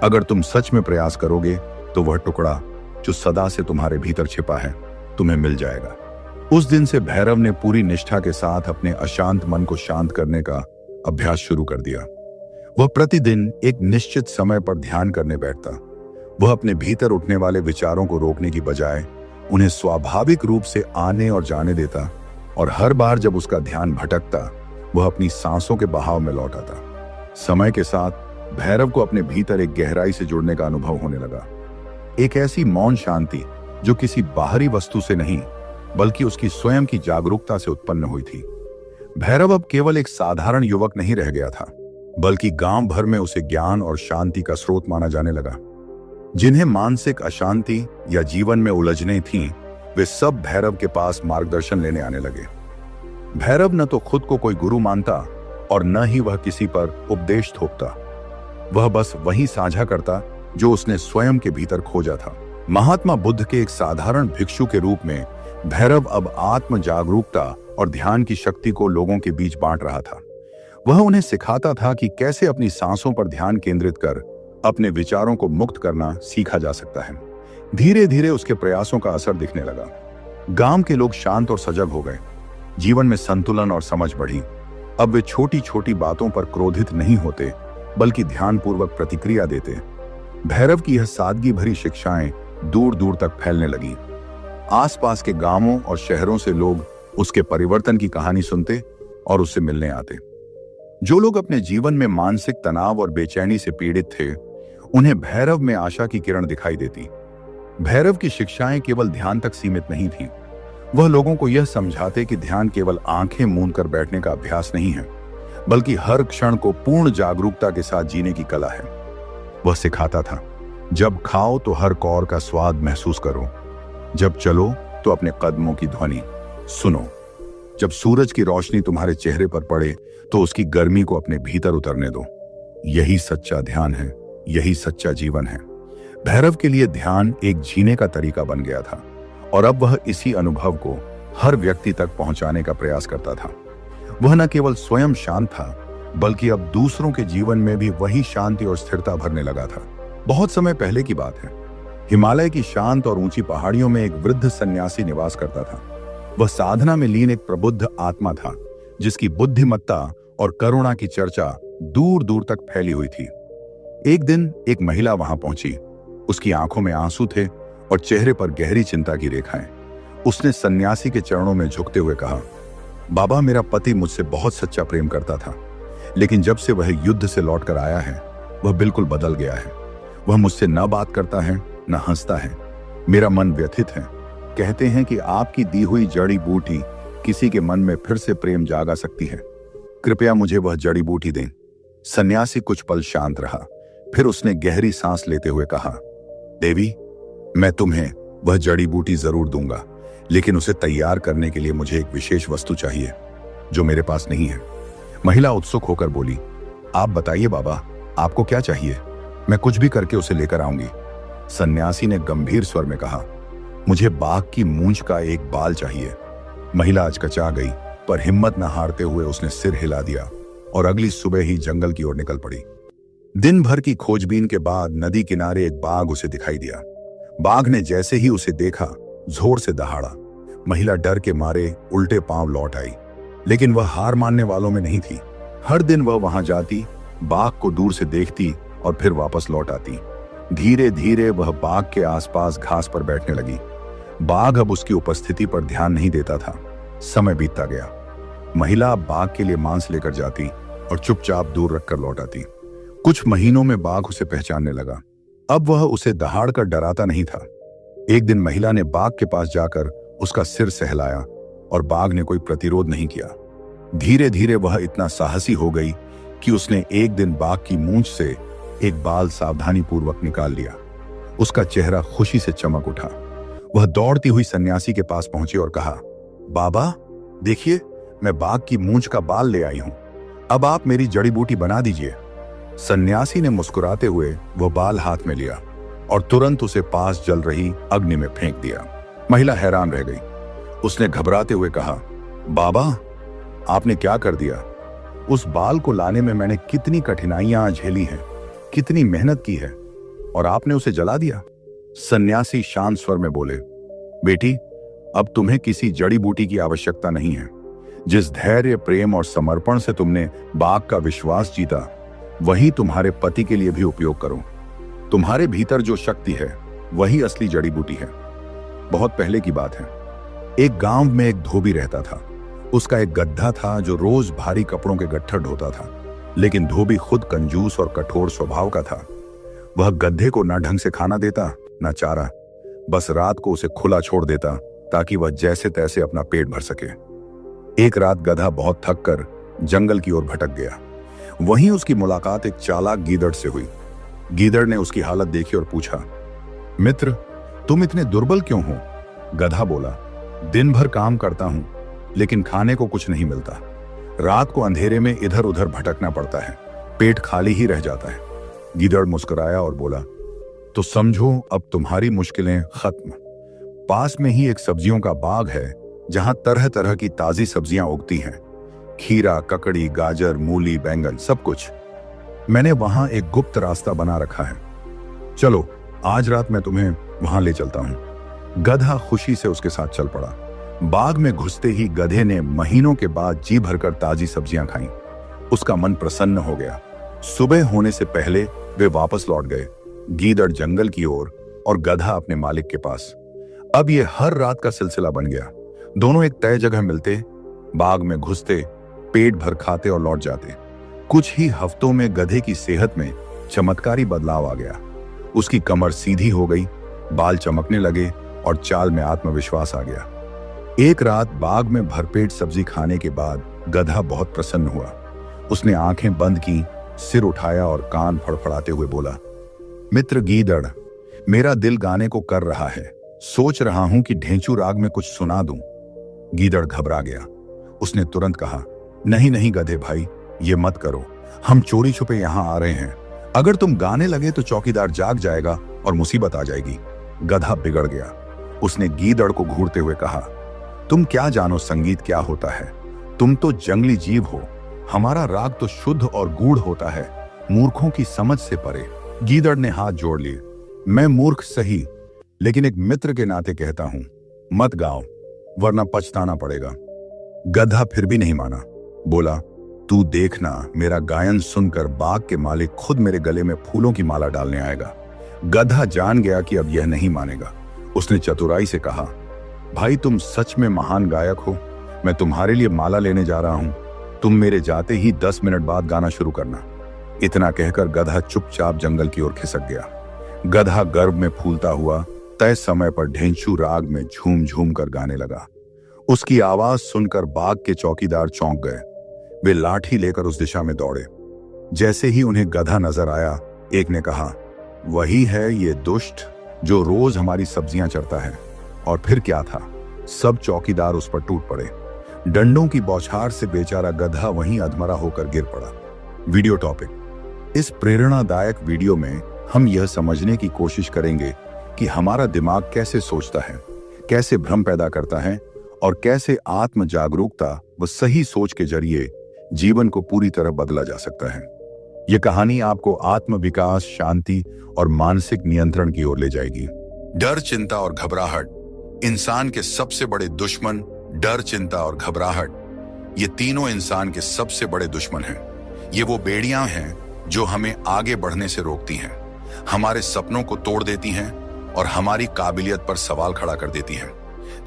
अगर तुम सच में प्रयास करोगे तो वह टुकड़ा जो सदा से तुम्हारे भीतर छिपा है तुम्हें मिल जाएगा। उस दिन से भैरव ने पूरी निष्ठा के साथ अपने अशांत मन को शांत करने का अभ्यास शुरू कर दिया। वह प्रतिदिन एक निश्चित समय पर ध्यान करने बैठता। वह अपने भीतर उठने वाले विचारों को रोकने की बजाय उन्हें स्वाभाविक रूप से आने और जाने देता, और हर बार जब उसका ध्यान भटकता वह अपनी सांसों के बहाव में लौट आता। समय के साथ भैरव को अपने भीतर एक गहराई से जुड़ने का अनुभव होने लगा, एक ऐसी मौन शांति जो किसी बाहरी वस्तु से नहीं बल्कि उसकी स्वयं की जागरूकता से उत्पन्न हुई थी। भैरव अब केवल एक साधारण युवक नहीं रह गया था, बल्कि गांव भर में उसे ज्ञान और शांति का स्रोत माना जाने लगा। जिन्हें मानसिक अशांति या जीवन में उलझने थीं, वे सब भैरव के पास मार्गदर्शन लेने आने लगे। भैरव न तो खुद को कोई गुरु मानता और न ही वह किसी पर उपदेश थोपता। वह बस वही साझा करता जो उसने स्वयं के भीतर खोजा था। महात्मा बुद्ध के एक साधारण भिक्षु के रूप में भैरव अब आत्म जागरूकता और ध्यान की शक्ति को लोगों के बीच बांट रहा था। वह उन्हें सिखाता था कि कैसे अपनी सांसों पर ध्यान केंद्रित कर अपने विचारों को मुक्त करना सीखा जा सकता है। धीरे धीरे उसके प्रयासों का असर दिखने लगा। गांव के लोग शांत और सजग हो गए। जीवन में संतुलन और समझ बढ़ी। अब वे छोटी छोटी बातों पर क्रोधित नहीं होते, बल्कि ध्यानपूर्वक प्रतिक्रिया देते। भैरव की यह सादगी भरी शिक्षाएं दूर दूर तक फैलने लगी। आसपास के गांवों और शहरों से लोग उसके परिवर्तन की कहानी सुनते और उससे मिलने आते। जो लोग अपने जीवन में मानसिक तनाव और बेचैनी से पीड़ित थे, उन्हें भैरव में आशा की किरण दिखाई देती। भैरव की शिक्षाएं केवल ध्यान तक सीमित नहीं थीं। वह लोगों को यह समझाते कि ध्यान केवल आंखें मूंद कर बैठने का अभ्यास नहीं है, बल्कि हर क्षण को पूर्ण जागरूकता के साथ जीने की कला है। वह सिखाता था, जब खाओ तो हर कौर का स्वाद महसूस करो, जब चलो तो अपने कदमों की ध्वनि सुनो, जब सूरज की रोशनी तुम्हारे चेहरे पर पड़े तो उसकी गर्मी को अपने भीतर उतरने दो। यही सच्चा ध्यान है, यही सच्चा जीवन है। भैरव के लिए ध्यान एक जीने का तरीका बन गया था और अब वह इसी अनुभव को हर व्यक्ति तक पहुंचाने का प्रयास करता था। वह न केवल स्वयं शांत था, बल्कि अब दूसरों के जीवन में भी वही शांति और स्थिरता भरने लगा था। बहुत समय पहले की बात है। हिमालय की शांत और ऊंची पहाड़ियों में एक वृद्ध सन्यासी निवास करता था। वह साधना में लीन एक प्रबुद्ध आत्मा था, जिसकी बुद्धिमत्ता और करुणा की चर्चा दूर दूर तक फैली हुई थी। एक दिन एक महिला वहां पहुंची। उसकी आंखों में आंसू थे और चेहरे पर गहरी चिंता की रेखाएं। उसने सन्यासी के चरणों में झुकते हुए कहा, बाबा, मेरा पति मुझसे बहुत सच्चा प्रेम करता था, लेकिन जब से वह युद्ध से लौटकर आया है, वह बिल्कुल बदल गया है। वह मुझसे न बात करता है, न हंसता है। मेरा मन व्यथित है। कहते हैं कि आपकी दी हुई जड़ी बूटी किसी के मन में फिर से प्रेम जागा सकती है। कृपया मुझे वह जड़ी बूटी दें। सन्यासी कुछ पल शांत रहा, फिर उसने गहरी सांस लेते हुए कहा, देवी, मैं तुम्हें वह जड़ी बूटी जरूर दूंगा, लेकिन उसे तैयार करने के लिए मुझे एक विशेष वस्तु चाहिए जो मेरे पास नहीं है। महिला उत्सुक होकर बोली, आप बताइए बाबा, आपको क्या चाहिए? मैं कुछ भी करके उसे लेकर आऊंगी। सन्यासी ने गंभीर स्वर में कहा, मुझे बाघ की मूंछ का एक बाल चाहिए। महिला अचकचा गई, पर हिम्मत न हारते हुए उसने सिर हिला दिया और अगली सुबह ही जंगल की ओर निकल पड़ी। दिन भर की खोजबीन के बाद नदी किनारे एक बाघ उसे दिखाई दिया। बाघ ने जैसे ही उसे देखा, जोर से दहाड़ा। महिला डर के मारे उल्टे पांव लौट आई, लेकिन वह हार मानने वालों में नहीं थी। हर दिन वह वहां जाती, बाघ को दूर से देखती और फिर वापस लौट आती। धीरे धीरे वह बाघ के आसपास घास पर बैठने लगी। बाघ अब उसकी उपस्थिति पर ध्यान नहीं देता था। समय बीतता गया। महिला बाघ के लिए मांस लेकर जाती और चुपचाप दूर रखकर लौट आती। कुछ महीनों में बाघ उसे पहचानने लगा। अब वह उसे दहाड़ कर डराता नहीं था। एक दिन महिला ने बाघ के पास जाकर उसका सिर सहलाया और बाघ ने कोई प्रतिरोध नहीं किया। धीरे धीरे वह इतना साहसी हो गई कि उसने एक दिन बाघ की मूंछ से एक बाल सावधानी पूर्वक निकाल लिया। उसका चेहरा खुशी से चमक उठा। वह दौड़ती हुई सन्यासी के पास पहुंची और कहा, बाबा, देखिए, मैं बाघ की मूंछ का बाल ले आई हूं। अब आप मेरी जड़ी बूटी बना दीजिए। सन्यासी ने मुस्कुराते हुए वह बाल हाथ में लिया और तुरंत उसे पास जल रही अग्नि में फेंक दिया। महिला हैरान रह गई। उसने घबराते हुए कहा, बाबा, आपने क्या कर दिया? उस बाल को लाने में मैंने कितनी कठिनाइयां झेली हैं, कितनी मेहनत की है, और आपने उसे जला दिया। सन्यासी शांत स्वर में बोले, बेटी, अब तुम्हें किसी जड़ी बूटी की आवश्यकता नहीं है। जिस धैर्य, प्रेम और समर्पण से तुमने बाघ का विश्वास जीता, वही तुम्हारे पति के लिए भी उपयोग करो। तुम्हारे भीतर जो शक्ति है, वही असली जड़ी बूटी है। बहुत पहले की बात है। एक गांव में एक धोबी रहता था। उसका एक गधा था जो रोज भारी कपड़ों के गट्ठर ढोता था, लेकिन धोबी खुद कंजूस और कठोर स्वभाव का था। वह गधे को ना ढंग से खाना देता, ना चारा, बस रात को उसे खुला छोड़ देता ताकि वह जैसे तैसे अपना पेट भर सके। एक रात गधा बहुत थक कर जंगल की ओर भटक गया। वहीं उसकी मुलाकात एक चालाक गीदड़ से हुई। गीदड़ ने उसकी हालत देखी और पूछा, मित्र, तुम इतने दुर्बल क्यों हो? गधा बोला, दिन भर काम करता हूं, लेकिन खाने को कुछ नहीं मिलता। रात को अंधेरे में इधर उधर भटकना पड़ता है, पेट खाली ही रह जाता है। गीदड़ मुस्कुराया और बोला, तो समझो अब तुम्हारी मुश्किलें खत्म। पास में ही एक सब्जियों का बाग है जहां तरह तरह की ताजी सब्जियां उगती हैं। खीरा, ककड़ी, गाजर, मूली, बैंगन, सब कुछ। मैंने वहां एक गुप्त रास्ता बना रखा है। चलो, आज रात मैं तुम्हें वहां ले चलता हूं। गधा खुशी से उसके साथ चल पड़ा। बाग में घुसते ही गधे ने महीनों के बाद जी भरकर ताजी सब्जियां खाईं। उसका मन प्रसन्न हो गया। सुबह होने से पहले वे वापस लौट गए, गीदड़ जंगल की ओर और गधा अपने मालिक के पास। अब यह हर रात का सिलसिला बन गया। दोनों एक तय जगह मिलते, बाग में घुसते, पेट भर खाते और लौट जाते। कुछ ही हफ्तों में गधे की सेहत में चमत्कारी बदलाव आ गया। उसकी कमर सीधी हो गई, बाल चमकने लगे और चाल में आत्मविश्वास आ गया। एक रात बाग में भरपेट सब्जी खाने के बाद गधा बहुत प्रसन्न हुआ। उसने आंखें बंद की, सिर उठाया और कान फड़फड़ाते हुए बोला, मित्र गीदड़, मेरा दिल गाने को कर रहा है। सोच रहा हूं कि ढेंचू राग में कुछ सुना दूं। गीदड़ घबरा गया। उसने तुरंत कहा, नहीं नहीं गधे भाई, ये मत करो। हम चोरी छुपे यहां आ रहे हैं। अगर तुम गाने लगे तो चौकीदार जाग जाएगा और मुसीबत आ जाएगी। गधा बिगड़ गया। उसने गीदड़ को घूरते हुए कहा, तुम क्या जानो संगीत क्या होता है? तुम तो जंगली जीव हो। हमारा राग तो शुद्ध और गूढ़ होता है, मूर्खों की समझ से परे। गीदड़ ने हाथ जोड़ लिए। मैं मूर्ख सही, लेकिन एक मित्र के नाते कहता हूं, मत गाओ, वरना पछताना पड़ेगा। गधा फिर भी नहीं माना। बोला, तू देखना, मेरा गायन सुनकर बाग के मालिक खुद मेरे गले में फूलों की माला डालने आएगा। गधा जान गया कि अब यह नहीं मानेगा। उसने चतुराई से कहा, भाई तुम सच में महान गायक हो। मैं तुम्हारे लिए माला लेने जा रहा हूं। तुम मेरे जाते ही 10 मिनट बाद गाना शुरू करना। इतना कहकर गधा चुपचाप जंगल की ओर खिसक गया। गधा गर्व में फूलता हुआ तय समय पर ढेंचू राग में झूम झूम कर गाने लगा। उसकी आवाज सुनकर बाग के चौकीदार चौंक गए। वे लाठी लेकर उस दिशा में दौड़े। जैसे ही उन्हें गधा नजर आया, एक ने कहा, वही है ये दुष्ट जो रोज हमारी सब्जियां चरता है। और फिर क्या था, सब चौकीदार उस पर टूट पड़े। डंडों की बौछार से बेचारा गधा वहीं अधमरा होकर गिर पड़ा। वीडियो टॉपिक: इस प्रेरणादायक वीडियो में हम यह समझने की कोशिश करेंगे कि हमारा दिमाग कैसे सोचता है, कैसे भ्रम पैदा करता है और कैसे आत्म जागरूकता व सही सोच के जरिए जीवन को पूरी तरह बदला जा सकता है। यह कहानी आपको आत्म विकास, शांति और मानसिक नियंत्रण की ओर ले जाएगी। डर, चिंता और घबराहट इंसान के सबसे बड़े दुश्मन। डर, चिंता और घबराहट, ये तीनों इंसान के सबसे बड़े दुश्मन हैं। ये वो बेड़ियां हैं जो हमें आगे बढ़ने से रोकती हैं, हमारे सपनों को तोड़ देती हैं और हमारी काबिलियत पर सवाल खड़ा कर देती हैं।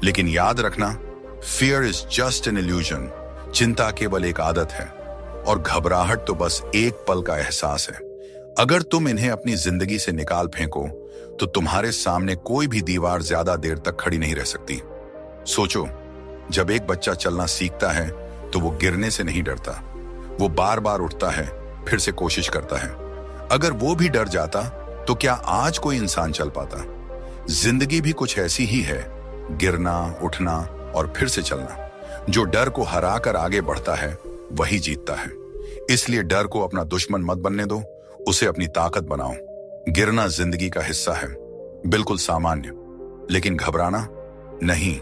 लेकिन याद रखना, fear is just an illusion. चिंता केवल एक आदत है और घबराहट तो बस एक पल का एहसास है। अगर तुम इन्हें अपनी जिंदगी से निकाल फेंको तो तुम्हारे सामने कोई भी दीवार ज्यादा देर तक खड़ी नहीं रह सकती। सोचो, जब एक बच्चा चलना सीखता है तो वो गिरने से नहीं डरता, वो बार बार उठता है, फिर से कोशिश करता है। अगर वो भी डर जाता तो क्या आज कोई इंसान चल पाता? जिंदगी भी कुछ ऐसी ही है, गिरना, उठना और फिर से चलना। जो डर को हराकर आगे बढ़ता है वही जीतता है। इसलिए डर को अपना दुश्मन मत बनने दो, उसे अपनी ताकत बनाओ। गिरना जिंदगी का हिस्सा है, बिल्कुल सामान्य, लेकिन घबराना नहीं।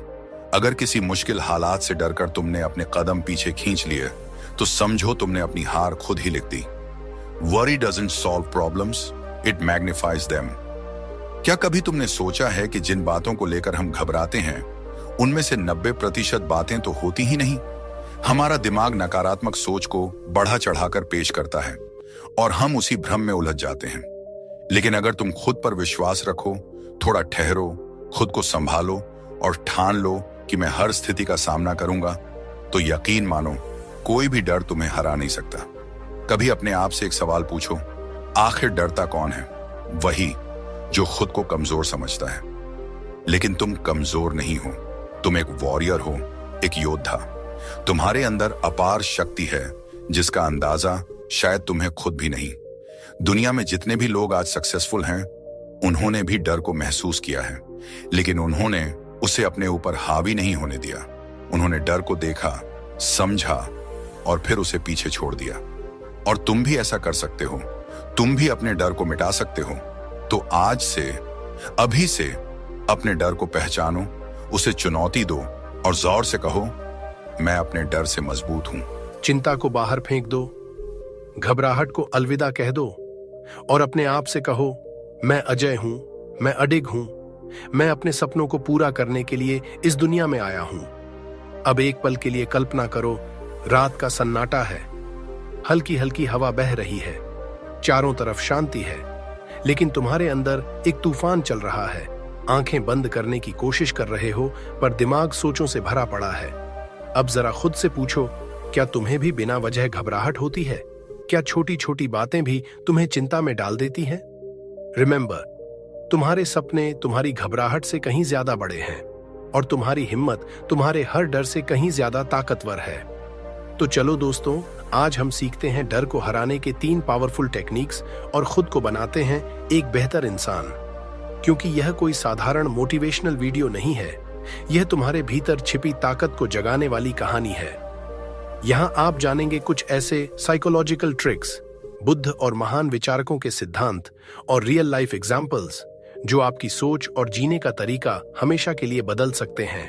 अगर किसी मुश्किल हालात से डरकर तुमने अपने कदम पीछे खींच लिए तो समझो तुमने अपनी हार खुद ही लिख दी। Worry doesn't solve problems, it magnifies them। क्या कभी तुमने सोचा है कि जिन बातों को लेकर हम घबराते हैं उनमें से 90% बातें तो होती ही नहीं। हमारा दिमाग नकारात्मक सोच को बढ़ा चढ़ाकर पेश करता है और हम उसी भ्रम में उलझ जाते हैं। लेकिन अगर तुम खुद पर विश्वास रखो, थोड़ा ठहरो, खुद को संभालो और ठान लो कि मैं हर स्थिति का सामना करूंगा, तो यकीन मानो कोई भी डर तुम्हें हरा नहीं सकता। कभी अपने आप से एक सवाल पूछो, आखिर डरता कौन है? वही जो खुद को कमजोर समझता है। लेकिन तुम कमजोर नहीं हो, तुम एक वॉरियर हो, एक योद्धा। तुम्हारे अंदर अपार शक्ति है जिसका अंदाजा शायद तुम्हें खुद भी नहीं। दुनिया में जितने भी लोग आज सक्सेसफुल हैं उन्होंने भी डर को महसूस किया है, लेकिन उन्होंने उसे अपने ऊपर हावी नहीं होने दिया। उन्होंने डर को देखा, समझा और फिर उसे पीछे छोड़ दिया। और तुम भी ऐसा कर सकते हो। तुम भी अपने डर को मिटा सकते हो। तो आज से, अभी से अपने डर को पहचानो, उसे चुनौती दो और जोर से कहो, मैं अपने डर से मजबूत हूं। चिंता को बाहर फेंक दो, घबराहट को अलविदा कह दो और अपने आप से कहो, मैं अजय हूं, मैं अडिग हूं, मैं अपने सपनों को पूरा करने के लिए इस दुनिया में आया हूं। अब एक पल के लिए कल्पना करो, रात का सन्नाटा है, हल्की हल्की हवा बह रही है, चारों तरफ शांति है, लेकिन तुम्हारे अंदर एक तूफान चल रहा है। आंखें बंद करने की कोशिश कर रहे हो, पर दिमाग सोचों से भरा पड़ा है। अब जरा खुद से पूछो, क्या तुम्हें भी बिना वजह घबराहट होती है? क्या छोटी छोटी बातें भी तुम्हें चिंता में डाल देती हैं? रिमेंबर, तुम्हारे सपने तुम्हारी घबराहट से कहीं ज्यादा बड़े हैं और तुम्हारी हिम्मत तुम्हारे हर डर से कहीं ज्यादा ताकतवर है। तो चलो दोस्तों, आज हम सीखते हैं डर को हराने के 3 पावरफुल टेक्निक्स और खुद को बनाते हैं एक बेहतर इंसान। क्योंकि यह कोई साधारण मोटिवेशनल वीडियो नहीं है, यह तुम्हारे भीतर छिपी ताकत को जगाने वाली कहानी है। यहां आप जानेंगे कुछ ऐसे साइकोलॉजिकल ट्रिक्स, बुद्ध और महान विचारकों के सिद्धांत और रियल लाइफ एग्जाम्पल्स जो आपकी सोच और जीने का तरीका हमेशा के लिए बदल सकते हैं।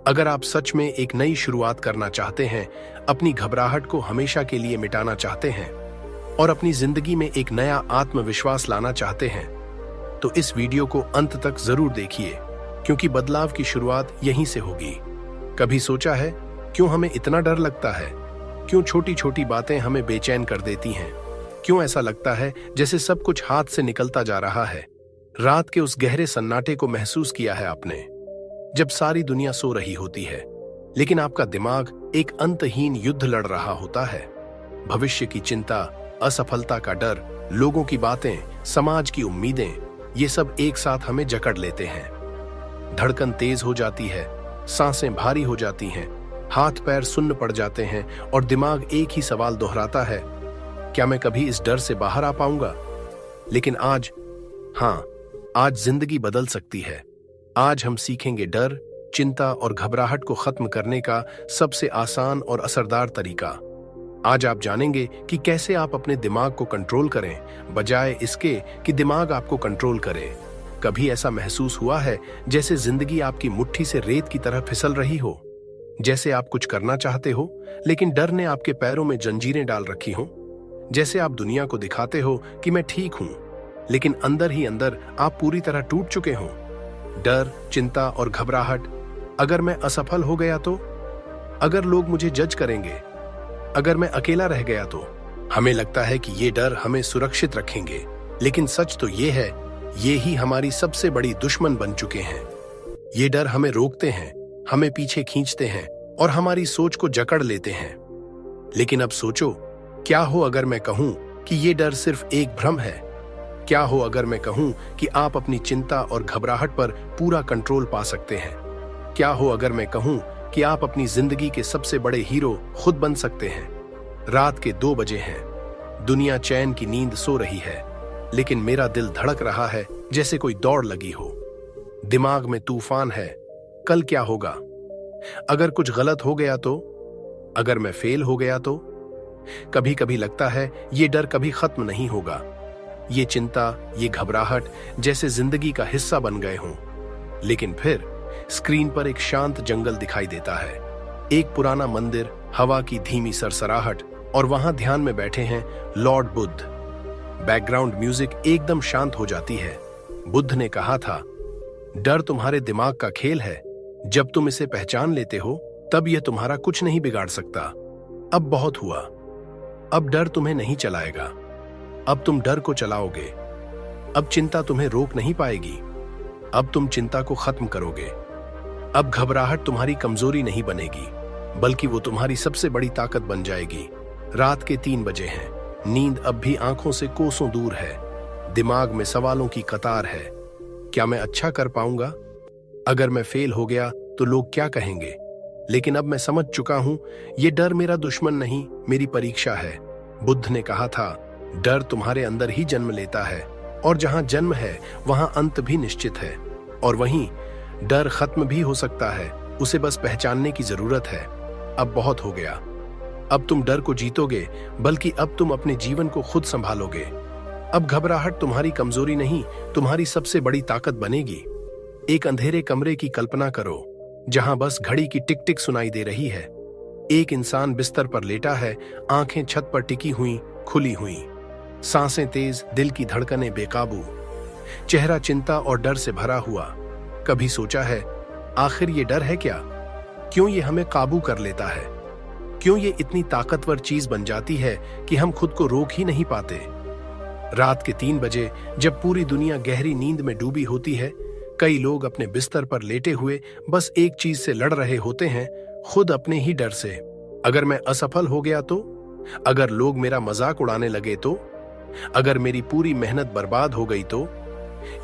अगर आप सच में एक नई शुरुआत करना चाहते हैं, अपनी घबराहट को हमेशा के लिए मिटाना चाहते हैं और अपनी जिंदगी में एक नया आत्मविश्वास लाना चाहते हैं, तो इस वीडियो को अंत तक जरूर देखिए, क्योंकि बदलाव की शुरुआत यहीं से होगी। कभी सोचा है क्यों हमें इतना डर लगता है? क्यों छोटी छोटी बातें हमें बेचैन कर देती हैं? क्यों ऐसा लगता है जैसे सब कुछ हाथ से निकलता जा रहा है? रात के उस गहरे सन्नाटे को महसूस किया है आपने, जब सारी दुनिया सो रही होती है, लेकिन आपका दिमाग एक अंतहीन युद्ध लड़ रहा होता है। भविष्य की चिंता, असफलता का डर, लोगों की बातें, समाज की उम्मीदें, ये सब एक साथ हमें जकड़ लेते हैं। धड़कन तेज हो जाती है, सांसें भारी हो जाती हैं, हाथ पैर सुन्न पड़ जाते हैं और दिमाग एक ही सवाल दोहराता है, क्या मैं कभी इस डर से बाहर आ पाऊंगा? लेकिन आज, हाँ, आज जिंदगी बदल सकती है। आज हम सीखेंगे डर, चिंता और घबराहट को खत्म करने का सबसे आसान और असरदार तरीका। आज आप जानेंगे कि कैसे आप अपने दिमाग को कंट्रोल करें, बजाय इसके कि दिमाग आपको कंट्रोल करे। कभी ऐसा महसूस हुआ है जैसे जिंदगी आपकी मुट्ठी से रेत की तरह फिसल रही हो? जैसे आप कुछ करना चाहते हो, लेकिन डर ने आपके पैरों में जंजीरें डाल रखी हों? जैसे आप दुनिया को दिखाते हो कि मैं ठीक हूं, लेकिन अंदर ही अंदर आप पूरी तरह टूट चुके हों? डर, चिंता और घबराहट, अगर मैं असफल हो गया तो? अगर लोग मुझे जज करेंगे? अगर मैं अकेला रह गया तो? हमें लगता है कि ये डर हमें सुरक्षित रखेंगे, लेकिन सच तो ये है, ये ही हमारी सबसे बड़ी दुश्मन बन चुके हैं। ये डर हमें रोकते हैं, हमें पीछे खींचते हैं और हमारी सोच को जकड़ लेते हैं। लेकिन अब सोचो, क्या हो अगर मैं कहूं कि ये डर सिर्फ एक भ्रम है? क्या हो अगर मैं कहूं कि आप अपनी चिंता और घबराहट पर पूरा कंट्रोल पा सकते हैं? क्या हो अगर मैं कहूं कि आप अपनी जिंदगी के सबसे बड़े हीरो खुद बन सकते हैं? रात के 2 बजे हैं, दुनिया चैन की नींद सो रही है, लेकिन मेरा दिल धड़क रहा है जैसे कोई दौड़ लगी हो। दिमाग में तूफान है, कल क्या होगा? अगर कुछ गलत हो गया तो? अगर मैं फेल हो गया तो? कभी कभी लगता है ये डर कभी खत्म नहीं होगा। ये चिंता, ये घबराहट जैसे जिंदगी का हिस्सा बन गए हों। लेकिन फिर स्क्रीन पर एक शांत जंगल दिखाई देता है, एक पुराना मंदिर, हवा की धीमी सरसराहट और वहां ध्यान में बैठे हैं लॉर्ड बुद्ध। बैकग्राउंड म्यूजिक एकदम शांत हो जाती है। बुद्ध ने कहा था, डर तुम्हारे दिमाग का खेल है, जब तुम इसे पहचान लेते हो तब यह तुम्हारा कुछ नहीं बिगाड़ सकता। अब बहुत हुआ, अब डर तुम्हें नहीं चलाएगा, अब तुम डर को चलाओगे। अब चिंता तुम्हें रोक नहीं पाएगी, अब तुम चिंता को खत्म करोगे। अब घबराहट तुम्हारी कमजोरी नहीं बनेगी, बल्कि वो तुम्हारी सबसे बड़ी ताकत बन जाएगी। रात के 3 बजे हैं, नींद अब भी आंखों से कोसों दूर है, दिमाग में सवालों की कतार है। क्या मैं अच्छा कर पाऊंगा? अगर मैं फेल हो गया तो लोग क्या कहेंगे? लेकिन अब मैं समझ चुका हूं, ये डर मेरा दुश्मन नहीं, मेरी परीक्षा है। बुद्ध ने कहा था, डर तुम्हारे अंदर ही जन्म लेता है, और जहां जन्म है वहां अंत भी निश्चित है। और वहीं डर खत्म भी हो सकता है, उसे बस पहचानने की जरूरत है। अब बहुत हो गया। अब तुम डर को जीतोगे, बल्कि अब तुम अपने जीवन को खुद संभालोगे। अब घबराहट तुम्हारी कमजोरी नहीं, तुम्हारी सबसे बड़ी ताकत बनेगी। एक अंधेरे कमरे की कल्पना करो जहां बस घड़ी की टिक टिक सुनाई दे रही है। एक इंसान बिस्तर पर लेटा है, आंखें छत पर टिकी हुई, खुली हुई, सांसें तेज, दिल की धड़कनें बेकाबू, चेहरा चिंता और डर से भरा हुआ। कभी सोचा है आखिर ये डर है क्या? क्यों ये हमें काबू कर लेता है? क्यों ये इतनी ताकतवर चीज बन जाती है कि हम खुद को रोक ही नहीं पाते? रात के 3 बजे जब पूरी दुनिया गहरी नींद में डूबी होती है, कई लोग अपने बिस्तर पर लेटे हुए बस एक चीज से लड़ रहे होते हैं, खुद अपने ही डर से। अगर मैं असफल हो गया तो? अगर लोग मेरा मजाक उड़ाने लगे तो? अगर मेरी पूरी मेहनत बर्बाद हो गई तो?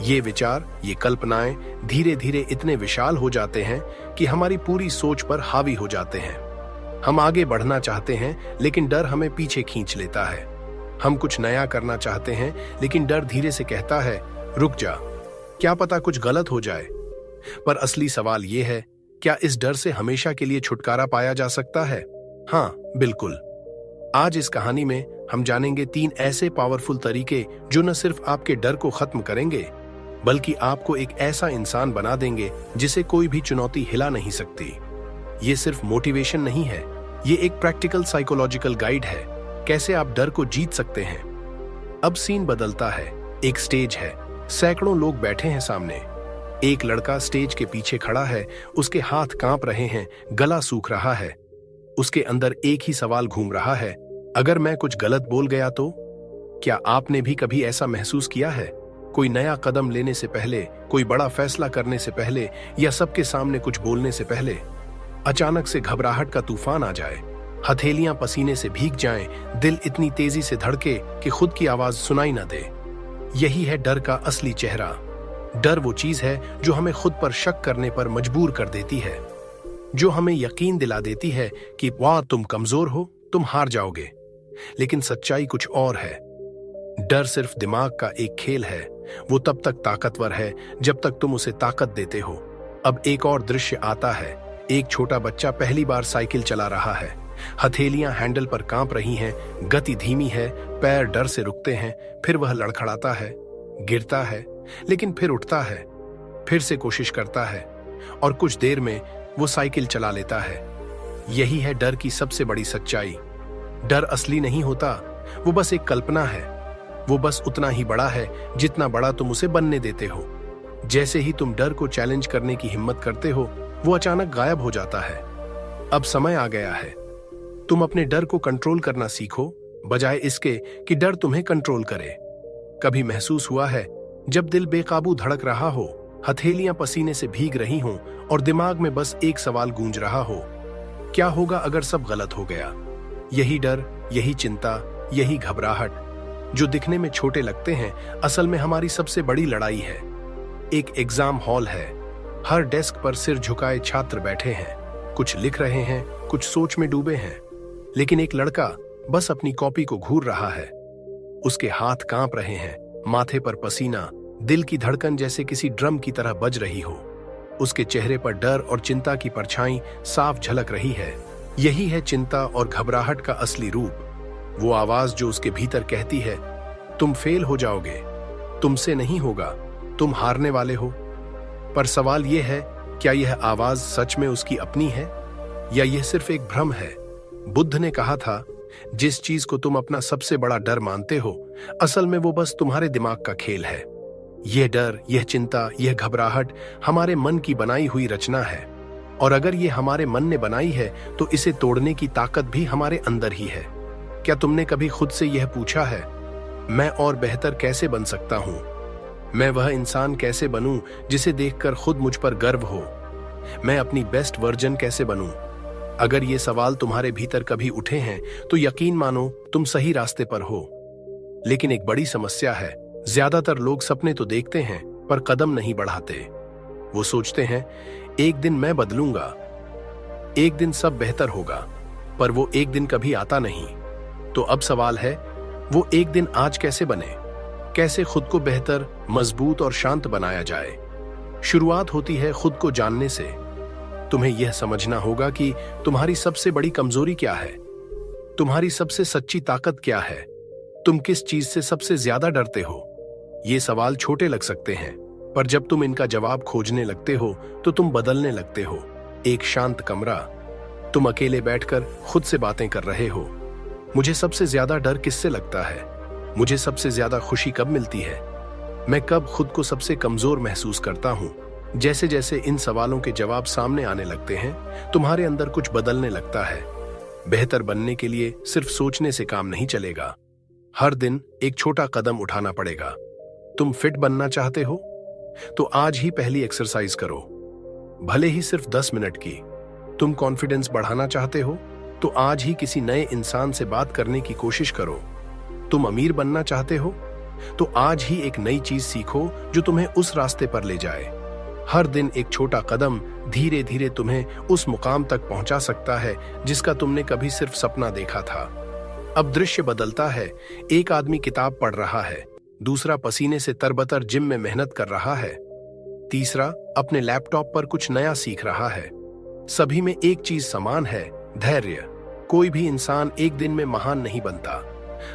ये विचार, ये कल्पनाएं धीरे धीरे इतने विशाल हो जाते हैं कि हमारी पूरी सोच पर हावी हो जाते हैं। हम आगे बढ़ना चाहते हैं, लेकिन डर हमें पीछे खींच लेता है। हम कुछ नया करना चाहते हैं, लेकिन डर धीरे से कहता है रुक जा, क्या पता कुछ गलत हो जाए। पर असली सवाल यह है, क्या इस डर से हमेशा के लिए छुटकारा पाया जा सकता है? हाँ, बिल्कुल। आज इस कहानी में हम जानेंगे 3 ऐसे पावरफुल तरीके जो न सिर्फ आपके डर को खत्म करेंगे, बल्कि आपको एक ऐसा इंसान बना देंगे जिसे कोई भी चुनौती हिला नहीं सकती। ये सिर्फ मोटिवेशन नहीं है, ये एक प्रैक्टिकल साइकोलॉजिकल गाइड है, कैसे आप डर को जीत सकते हैं। अब सीन बदलता है। एक स्टेज है, सैकड़ों लोग बैठे हैं सामने। एक लड़का स्टेज के पीछे खड़ा है, उसके हाथ कांप रहे हैं, गला सूख रहा है। उसके अंदर एक ही सवाल घूम रहा है, अगर मैं कुछ गलत बोल गया तो? क्या आपने भी कभी ऐसा महसूस किया है? कोई नया कदम लेने से पहले, कोई बड़ा फैसला करने से पहले, या सबके सामने कुछ बोलने से पहले अचानक से घबराहट का तूफान आ जाए, हथेलियां पसीने से भीग जाएं, दिल इतनी तेजी से धड़के कि खुद की आवाज सुनाई न दे। यही है डर का असली चेहरा। डर वो चीज है जो हमें खुद पर शक करने पर मजबूर कर देती है, जो हमें यकीन दिला देती है कि वाह तुम कमजोर हो, तुम हार जाओगे। लेकिन सच्चाई कुछ और है। डर सिर्फ दिमाग का एक खेल है। वो तब तक ताकतवर है जब तक तुम उसे ताकत देते हो। अब एक और दृश्य आता है। एक छोटा बच्चा पहली बार साइकिल चला रहा है। हथेलियां हैंडल पर कांप रही हैं, गति धीमी है, पैर डर से रुकते हैं। फिर वह लड़खड़ाता है, गिरता है, लेकिन फिर उठता है, फिर से कोशिश करता है, और कुछ देर में वो साइकिल चला लेता है। यही है डर की सबसे बड़ी सच्चाई। डर असली नहीं होता, वो बस एक कल्पना है। वो बस उतना ही बड़ा है जितना बड़ा तुम उसे बनने देते हो। जैसे ही तुम डर को चैलेंज करने की हिम्मत करते हो, वो अचानक गायब हो जाता है। अब समय आ गया है, तुम अपने डर को कंट्रोल करना सीखो, बजाय इसके कि डर तुम्हें कंट्रोल करे। कभी महसूस हुआ है जब दिल बेकाबू धड़क रहा हो, हथेलियां पसीने से भीग रही हों और दिमाग में बस एक सवाल गूंज रहा हो, क्या होगा अगर सब गलत हो गया? यही डर, यही चिंता, यही घबराहट जो दिखने में छोटे लगते हैं, असल में हमारी सबसे बड़ी लड़ाई है। एक एग्जाम हॉल है, हर डेस्क पर सिर झुकाए छात्र बैठे हैं, कुछ लिख रहे हैं, कुछ सोच में डूबे हैं। लेकिन एक लड़का बस अपनी कॉपी को घूर रहा है। उसके हाथ कांप रहे हैं, माथे पर पसीना, दिल की धड़कन जैसे किसी ड्रम की तरह बज रही हो। उसके चेहरे पर डर और चिंता की परछाई साफ झलक रही है। यही है चिंता और घबराहट का असली रूप। वो आवाज जो उसके भीतर कहती है, तुम फेल हो जाओगे, तुमसे नहीं होगा, तुम हारने वाले हो। पर सवाल यह है, क्या यह आवाज सच में उसकी अपनी है, या यह सिर्फ एक भ्रम है? बुद्ध ने कहा था, जिस चीज को तुम अपना सबसे बड़ा डर मानते हो, असल में वो बस तुम्हारे दिमाग का खेल है। यह डर, यह चिंता, यह घबराहट हमारे मन की बनाई हुई रचना है। और अगर ये हमारे मन ने बनाई है, तो इसे तोड़ने की ताकत भी हमारे अंदर ही है। क्या तुमने कभी खुद से यह पूछा है, मैं और बेहतर कैसे बन सकता हूं? मैं वह इंसान कैसे बनूं जिसे देखकर खुद मुझ पर गर्व हो? मैं अपनी बेस्ट वर्जन कैसे बनूं? अगर ये सवाल तुम्हारे भीतर कभी उठे हैं, तो यकीन मानो तुम सही रास्ते पर हो। लेकिन एक बड़ी समस्या है, ज्यादातर लोग सपने तो देखते हैं पर कदम नहीं बढ़ाते। वो सोचते हैं, एक दिन मैं बदलूंगा, एक दिन सब बेहतर होगा, पर वो एक दिन कभी आता नहीं। तो अब सवाल है, वो एक दिन आज कैसे बने? कैसे खुद को बेहतर, मजबूत और शांत बनाया जाए। शुरुआत होती है खुद को जानने से। तुम्हें यह समझना होगा कि तुम्हारी सबसे बड़ी कमजोरी क्या है, तुम्हारी सबसे सच्ची ताकत क्या है, तुम किस चीज से सबसे ज्यादा डरते हो। ये सवाल छोटे लग सकते हैं, पर जब तुम इनका जवाब खोजने लगते हो तो तुम बदलने लगते हो। एक शांत कमरा, तुम अकेले बैठकर खुद से बातें कर रहे हो। मुझे सबसे ज्यादा डर किससे लगता है, मुझे सबसे ज्यादा खुशी कब मिलती है, मैं कब खुद को सबसे कमजोर महसूस करता हूं। जैसे जैसे इन सवालों के जवाब सामने आने लगते हैं, तुम्हारे अंदर कुछ बदलने लगता है। बेहतर बनने के लिए सिर्फ सोचने से काम नहीं चलेगा, हर दिन एक छोटा कदम उठाना पड़ेगा। तुम फिट बनना चाहते हो तो आज ही पहली एक्सरसाइज करो, भले ही सिर्फ 10 मिनट की। तुम कॉन्फिडेंस बढ़ाना चाहते हो तो आज ही किसी नए इंसान से बात करने की कोशिश करो। तुम अमीर बनना चाहते हो तो आज ही एक नई चीज सीखो जो तुम्हें उस रास्ते पर ले जाए। हर दिन एक छोटा कदम धीरे धीरे तुम्हें उस मुकाम तक पहुंचा सकता है जिसका तुमने कभी सिर्फ सपना देखा था। अब दृश्य बदलता है, एक आदमी किताब पढ़ रहा है, दूसरा पसीने से तरबतर जिम में मेहनत कर रहा है, तीसरा अपने लैपटॉप पर कुछ नया सीख रहा है। सभी में एक चीज समान है, धैर्य। कोई भी इंसान एक दिन में महान नहीं बनता,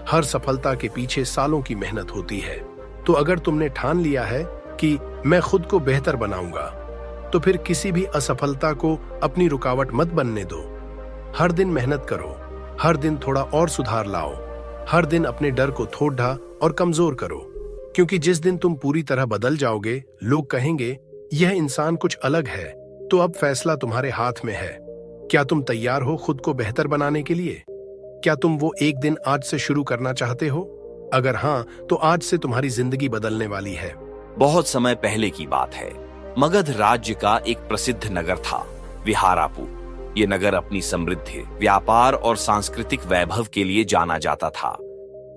हर सफलता के पीछे सालों की मेहनत होती है। तो अगर तुमने ठान लिया है कि मैं खुद को बेहतर बनाऊंगा, तो फिर किसी भी असफलता को अपनी रुकावट मत बनने दो। हर दिन मेहनत करो, हर दिन थोड़ा और सुधार लाओ, हर दिन अपने डर को थोड़ा और कमजोर करो। क्योंकि जिस दिन तुम पूरी तरह बदल जाओगे, लोग कहेंगे यह इंसान कुछ अलग है। तो अब फैसला तुम्हारे हाथ में है। क्या तुम तैयार हो खुद को बेहतर बनाने के लिए? क्या तुम वो एक दिन आज से शुरू करना चाहते हो? अगर हाँ, तो आज से तुम्हारी जिंदगी बदलने वाली है। बहुत समय पहले की बात है। मगध राज्य का एक प्रसिद्ध नगर था, विहारापुर। ये नगर अपनी समृद्धि, व्यापार और सांस्कृतिक वैभव के लिए जाना जाता था।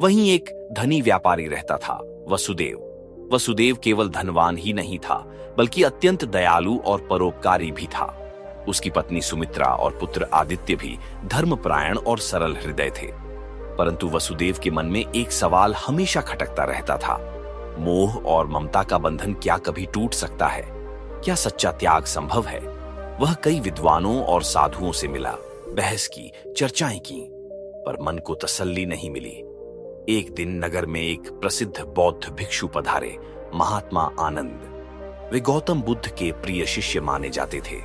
वहीं एक धनी व्यापारी रहता था, वसुदेव। वसुदेव केवल धनवान ही नहीं था, बल्कि अत्यंत दयालु और परोपकारी भी था। उसकी पत्नी सुमित्रा और पुत्र आदित्य भी धर्मपरायण और सरल हृदय थे। परंतु वसुदेव के मन में एक सवाल हमेशा खटकता रहता था, मोह और ममता का बंधन क्या कभी टूट सकता है? क्या सच्चा त्याग संभव है? वह कई विद्वानों और साधुओं से मिला, बहस की, चर्चाएं की, पर मन को तसल्ली नहीं मिली। एक दिन नगर में एक प्रसिद्ध बौद्ध भिक्षु पधारे, महात्मा आनंद। वे गौतम बुद्ध के प्रिय शिष्य माने जाते थे।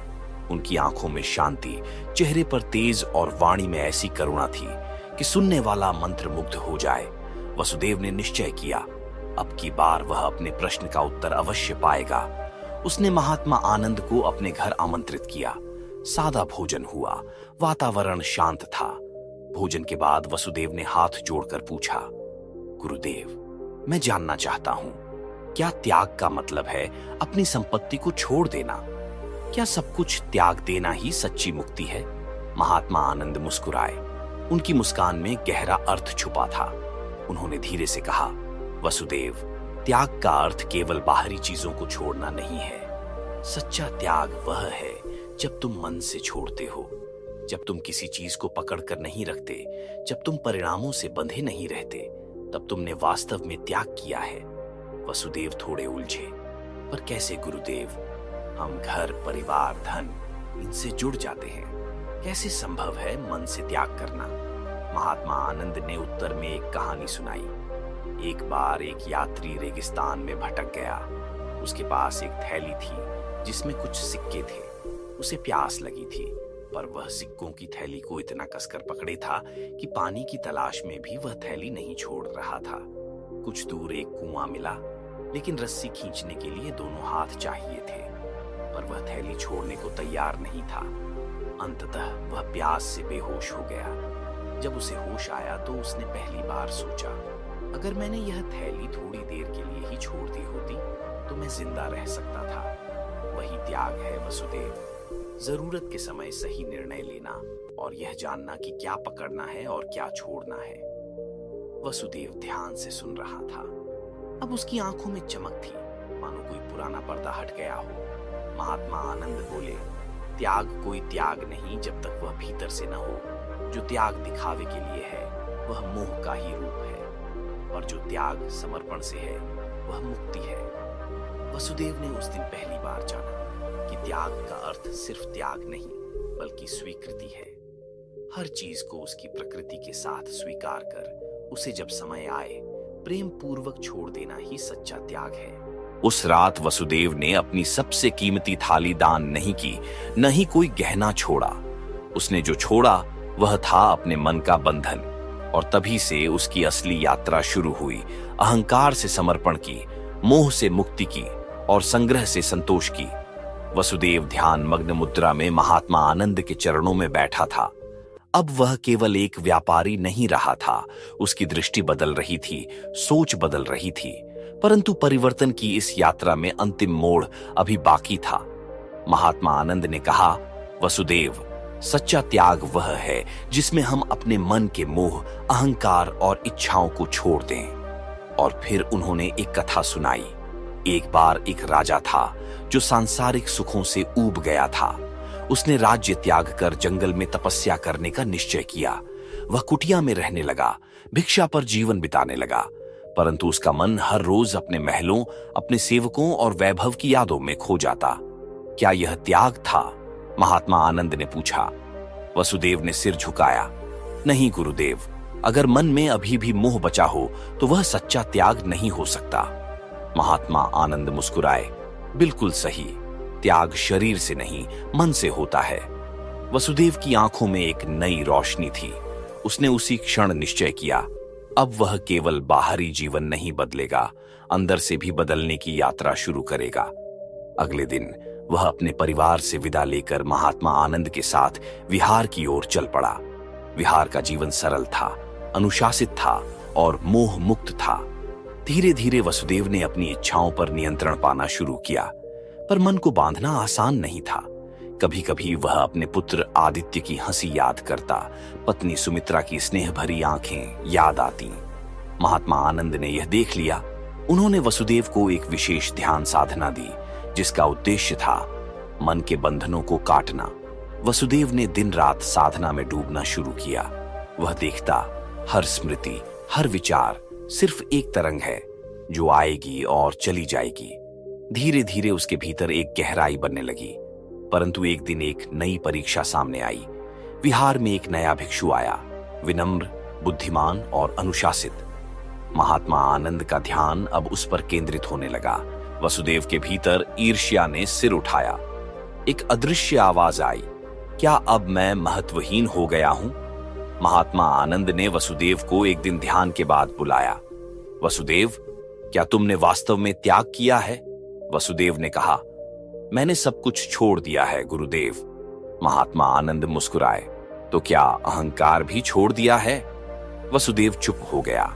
उनकी आंखों में शांति, चेहरे पर तेज और वाणी में ऐसी करुणा थी कि सुनने वाला मंत्रमुग्ध हो जाए। वसुदेव ने निश्चय किया, अब की बार वह अपने प्रश्न का उत्तर अवश्य पाएगा। उसने महात्मा आनंद को अपने घर आमंत्रित किया। सादा भोजन हुआ, वातावरण शांत था। भोजन के बाद वसुदेव ने हाथ जोड़कर पूछा, गुरुदेव, मैं जानना चाहता हूं, क्या त्याग का मतलब है अपनी संपत्ति को छोड़ देना? क्या सब कुछ त्याग देना ही सच्ची मुक्ति है? महात्मा आनंद मुस्कुराए। उनकी मुस्कान में गहरा अर्थ छुपा था। उन्होंने धीरे से कहा, वसुदेव, त्याग का अर्थ केवल बाहरी चीजों को छोड़ना नहीं है। सच्चा त्याग वह है जब तुम मन से छोड़ते हो, जब तुम किसी चीज को पकड़कर नहीं रखते, जब तुम परिणामों से बंधे नहीं रहते, तब तुमने वास्तव में त्याग किया है। वसुदेव थोड़े उलझे, पर कैसे गुरुदेव? हम घर, परिवार, धन, इनसे जुड़ जाते हैं, कैसे संभव है मन से त्याग करना? महात्मा आनंद ने उत्तर में एक कहानी सुनाई। एक बार एक यात्री रेगिस्तान में भटक गया। उसके पास एक थैली थी जिसमें कुछ सिक्के थे। उसे प्यास लगी थी, पर वह सिक्कों की थैली को इतना कसकर पकड़े था कि पानी की तलाश में भी वह थैली नहीं छोड़ रहा था। कुछ दूर एक कुआं मिला, लेकिन रस्सी खींचने के लिए दोनों हाथ चाहिए थे, पर वह थैली छोड़ने को तैयार नहीं था। अंततः वह प्यास से बेहोश हो गया। जब उसे होश आया तो उसने पहली बार सोचा, अगर मैंने यह थैली थोड़ी देर के लिए ही छोड़ दी होती तो मैं जिंदा रह सकता था। वही त्याग है वसुदेव, जरूरत के समय सही निर्णय लेना और यह जानना कि क्या पकड़ना है और क्या छोड़ना है। वसुदेव ध्यान से सुन रहा था। अब उसकी आंखों में चमक थी, मानो कोई पुराना पर्दा हट गया हो। महात्मा आनंद बोले, त्याग कोई त्याग नहीं जब तक वह भीतर से न हो। जो त्याग दिखावे के लिए है वह मोह का ही रूप है। पर जो त्याग समर्पण से है वह मुक्ति है। वसुदेव ने उस दिन पहली बार जाना कि त्याग का अर्थ सिर्फ त्याग नहीं बल्कि स्वीकृति है। हर चीज को उसकी प्रकृति के साथ स्वीकार कर उसे जब समय आए प्रेम पूर्वक छोड़ देना ही सच्चा त्याग है। उस रात वसुदेव ने अपनी सबसे कीमती थाली दान नहीं की, न ही कोई गहना छोड़ा। उसने जो छोड़ा वह था अपने मन का बंधन, और तभी से उसकी असली यात्रा शुरू हुई। अहंकार से समर्पण की, मोह से मुक्ति की और संग्रह से संतोष की। वसुदेव ध्यान मग्न मुद्रा में महात्मा आनंद के चरणों में बैठा था। अब वह केवल एक व्यापारी नहीं रहा था, उसकी दृष्टि बदल रही थी, सोच बदल रही थी। परंतु परिवर्तन की इस यात्रा में अंतिम मोड़ अभी बाकी था। महात्मा आनंद ने कहा, वसुदेव, सच्चा त्याग वह है जिसमें हम अपने मन के मोह, अहंकार और इच्छाओं को छोड़ दें। और फिर उन्होंने एक कथा सुनाई। एक बार एक राजा था जो सांसारिक सुखों से ऊब गया था। उसने राज्य त्याग कर जंगल में तपस्या करने का निश्चय किया। वह कुटिया में रहने लगा, भिक्षा पर जीवन बिताने लगा। परंतु उसका मन हर रोज अपने महलों, अपने सेवकों और वैभव की यादों में खो जाता। क्या यह त्याग था? महात्मा आनंद ने पूछा। वसुदेव ने सिर झुकाया। नहीं गुरुदेव, अगर मन में अभी भी मोह बचा हो तो वह सच्चा त्याग नहीं हो सकता। महात्मा आनंद मुस्कुराए। बिल्कुल सही, त्याग शरीर से नहीं मन से होता है। वसुदेव की आंखों में एक नई रोशनी थी। उसने उसी क्षण निश्चय किया, अब वह केवल बाहरी जीवन नहीं बदलेगा, अंदर से भी बदलने की यात्रा शुरू करेगा। अगले दिन वह अपने परिवार से विदा लेकर महात्मा आनंद के साथ विहार की ओर चल पड़ा। विहार का जीवन सरल था, अनुशासित था और मोह मुक्त था। धीरे धीरे वसुदेव ने अपनी इच्छाओं पर नियंत्रण पाना शुरू किया, पर मन को बांधना आसान नहीं था। कभी कभी वह अपने पुत्र आदित्य की हंसी याद करता, पत्नी सुमित्रा की स्नेह भरी आंखें याद आती। महात्मा आनंद ने यह देख लिया। उन्होंने वसुदेव को एक विशेष ध्यान साधना दी, जिसका उद्देश्य था मन के बंधनों को काटना। वसुदेव ने दिन रात साधना में डूबना शुरू किया। वह देखता, हर स्मृति, हर विचार सिर्फ एक तरंग है जो आएगी और चली जाएगी। धीरे धीरे उसके भीतर एक गहराई बनने लगी। परंतु एक दिन एक नई परीक्षा सामने आई। विहार में एक नया भिक्षु आया, विनम्र, बुद्धिमान और अनुशासित। महात्मा आनंद का ध्यान अब उस पर केंद्रित होने लगा। वसुदेव के भीतर ईर्ष्या ने सिर उठाया। एक अदृश्य आवाज आई, क्या अब मैं महत्वहीन हो गया हूं? महात्मा आनंद ने वसुदेव को एक दिन ध्यान के बाद बुलाया। वसुदेव, क्या तुमने वास्तव में त्याग किया है? वसुदेव ने कहा, मैंने सब कुछ छोड़ दिया है गुरुदेव। महात्मा आनंद मुस्कुराए, तो क्या अहंकार भी छोड़ दिया है? वसुदेव चुप हो गया।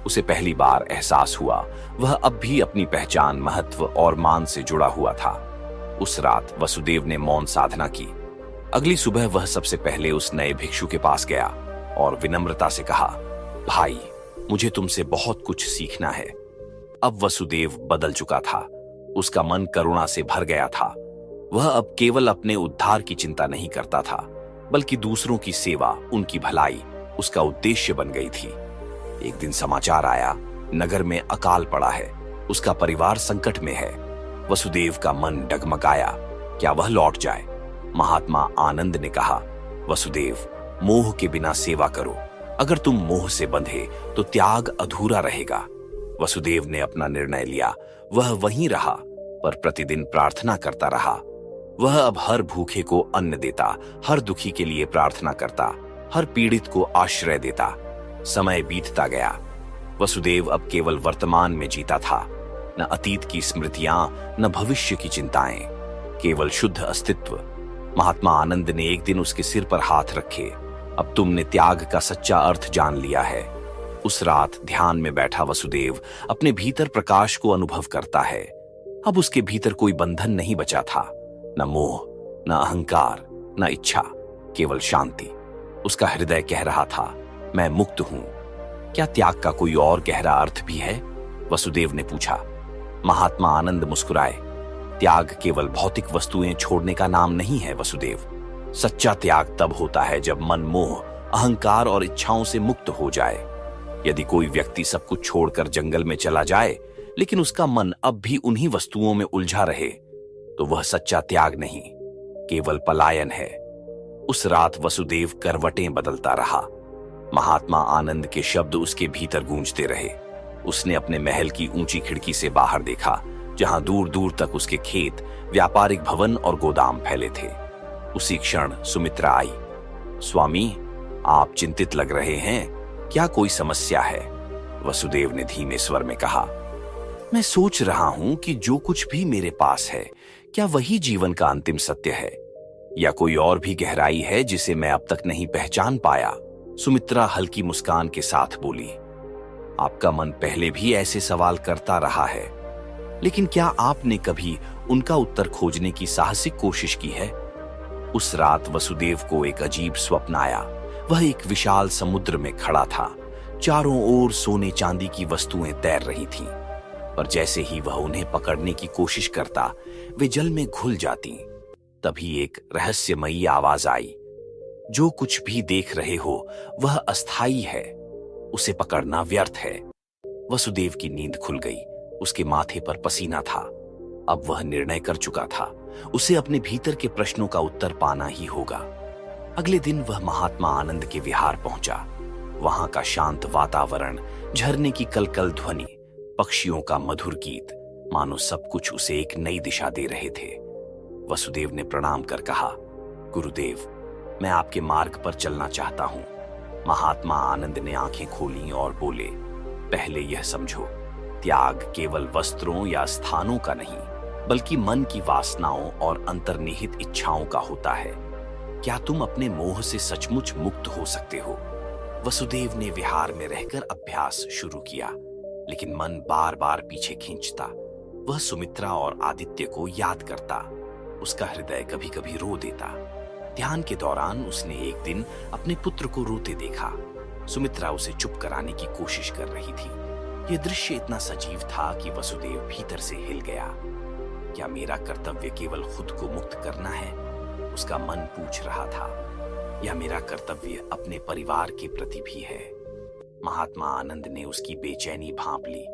उसे पहली बार एहसास हुआ वह अब भी अपनी पहचान, महत्व और मान से जुड़ा हुआ था। उस रात वसुदेव ने मौन साधना की। अगली सुबह वह सबसे पहले उस नए भिक्षु के पास गया और विनम्रता से कहा, भाई, मुझे तुमसे बहुत कुछ सीखना है। अब वसुदेव बदल चुका था। उसका मन करुणा से भर गया था। वह अब केवल अपने उद्धार की चिंता नहीं करता था, बल्कि दूसरों की सेवा, उनकी भलाई उसका उद्देश्य बन गई थी। एक दिन समाचार आया, नगर में अकाल पड़ा है, उसका परिवार संकट में है। वसुदेव का मन डगमगाया, क्या वह लौट जाए? महात्मा आनंद ने कहा, वसुदेव, मोह के बिना सेवा करो। अगर तुम मोह से बंधे तो त्याग अधूरा रहेगा। वसुदेव ने अपना निर्णय लिया। वह वहीं रहा, पर प्रतिदिन प्रार्थना करता रहा। वह अब हर भूखे को अन्न देता, हर दुखी के लिए प्रार्थना करता, हर पीड़ित को आश्रय देता। समय बीतता गया। वसुदेव अब केवल वर्तमान में जीता था, न अतीत की स्मृतियां, न भविष्य की चिंताएं, केवल शुद्ध अस्तित्व। महात्मा आनंद ने एक दिन उसके सिर पर हाथ रखे, अब तुमने त्याग का सच्चा अर्थ जान लिया है। उस रात ध्यान में बैठा वसुदेव अपने भीतर प्रकाश को अनुभव करता है। अब उसके भीतर कोई बंधन नहीं बचा था, न मोह, न अहंकार, न इच्छा, केवल शांति। उसका हृदय कह रहा था, मैं मुक्त हूं। क्या त्याग का कोई और गहरा अर्थ भी है? वसुदेव ने पूछा। महात्मा आनंद मुस्कुराए। त्याग केवल भौतिक वस्तुएं छोड़ने का नाम नहीं है वसुदेव। सच्चा त्याग तब होता है जब मन मोह, अहंकार और इच्छाओं से मुक्त हो जाए। यदि कोई व्यक्ति सब कुछ छोड़कर जंगल में चला जाए लेकिन उसका मन अब भी उन्हीं वस्तुओं में उलझा रहे, तो वह सच्चा त्याग नहीं, केवल पलायन है। उस रात वसुदेव करवटें बदलता रहा। महात्मा आनंद के शब्द उसके भीतर गूंजते रहे। उसने अपने महल की ऊंची खिड़की से बाहर देखा, जहां दूर दूर तक उसके खेत, व्यापारिक भवन और गोदाम फैले थे। उसी क्षण सुमित्रा आई। स्वामी, आप चिंतित लग रहे हैं, क्या कोई समस्या है? वसुदेव ने धीमे स्वर में कहा। मैं सोच रहा हूं कि जो कुछ भी मेरे पास है, क्या वही जीवन का अंतिम सत्य है, या कोई और भी गहराई है जिसे मैं अब तक नहीं पहचान पाया? सुमित्रा हल्की मुस्कान के साथ बोली, आपका मन पहले भी ऐसे सवाल करता रहा है, लेकिन क्या आपने कभी उनका उत्तर खोजने की साहसिक कोशिश की है? उस रात वसुदेव को एक अजीब स्वप्न आया। वह एक विशाल समुद्र में खड़ा था। चारों ओर सोने चांदी की वस्तुएं तैर रही थीं, पर जैसे ही वह उन्हें पकड़ने की कोशिश करता, वे जल में घुल जाती। तभी एक रहस्यमयी आवाज आई, जो कुछ भी देख रहे हो वह अस्थाई है, उसे पकड़ना व्यर्थ है। वसुदेव की नींद खुल गई। उसके माथे पर पसीना था। अब वह निर्णय कर चुका था, उसे अपने भीतर के प्रश्नों का उत्तर पाना ही होगा। अगले दिन वह महात्मा आनंद के विहार पहुंचा। वहां का शांत वातावरण, झरने की कलकल ध्वनि, पक्षियों का मधुर गीत, मानो सब कुछ उसे एक नई दिशा दे रहे थे। वसुदेव ने प्रणाम कर कहा, गुरुदेव, मैं आपके मार्ग पर चलना चाहता हूं। महात्मा आनंद ने आंखें खोली और बोले, पहले यह समझो, त्याग केवल वस्त्रों या स्थानों का नहीं, बल्कि मन की वासनाओं और अंतर्निहित इच्छाओं का होता है। क्या तुम अपने मोह से सचमुच मुक्त हो सकते हो? वसुदेव ने विहार में रहकर अभ्यास शुरू किया, लेकिन मन बार बार पीछे खींचता। वह सुमित्रा और आदित्य को याद करता। उसका हृदय कभी कभी रो देता। ध्यान के दौरान उसने एक दिन अपने पुत्र को रोते देखा। सुमित्रा उसे चुप कराने की कोशिश कर रही थी। यह दृश्य इतना सजीव था कि वसुदेव भीतर से हिल गया। क्या मेरा कर्तव्य केवल खुद को मुक्त करना है? उसका मन पूछ रहा था। या मेरा कर्तव्य अपने परिवार के प्रति भी है? महात्मा आनंद ने उसकी बेचैनी भांप ली।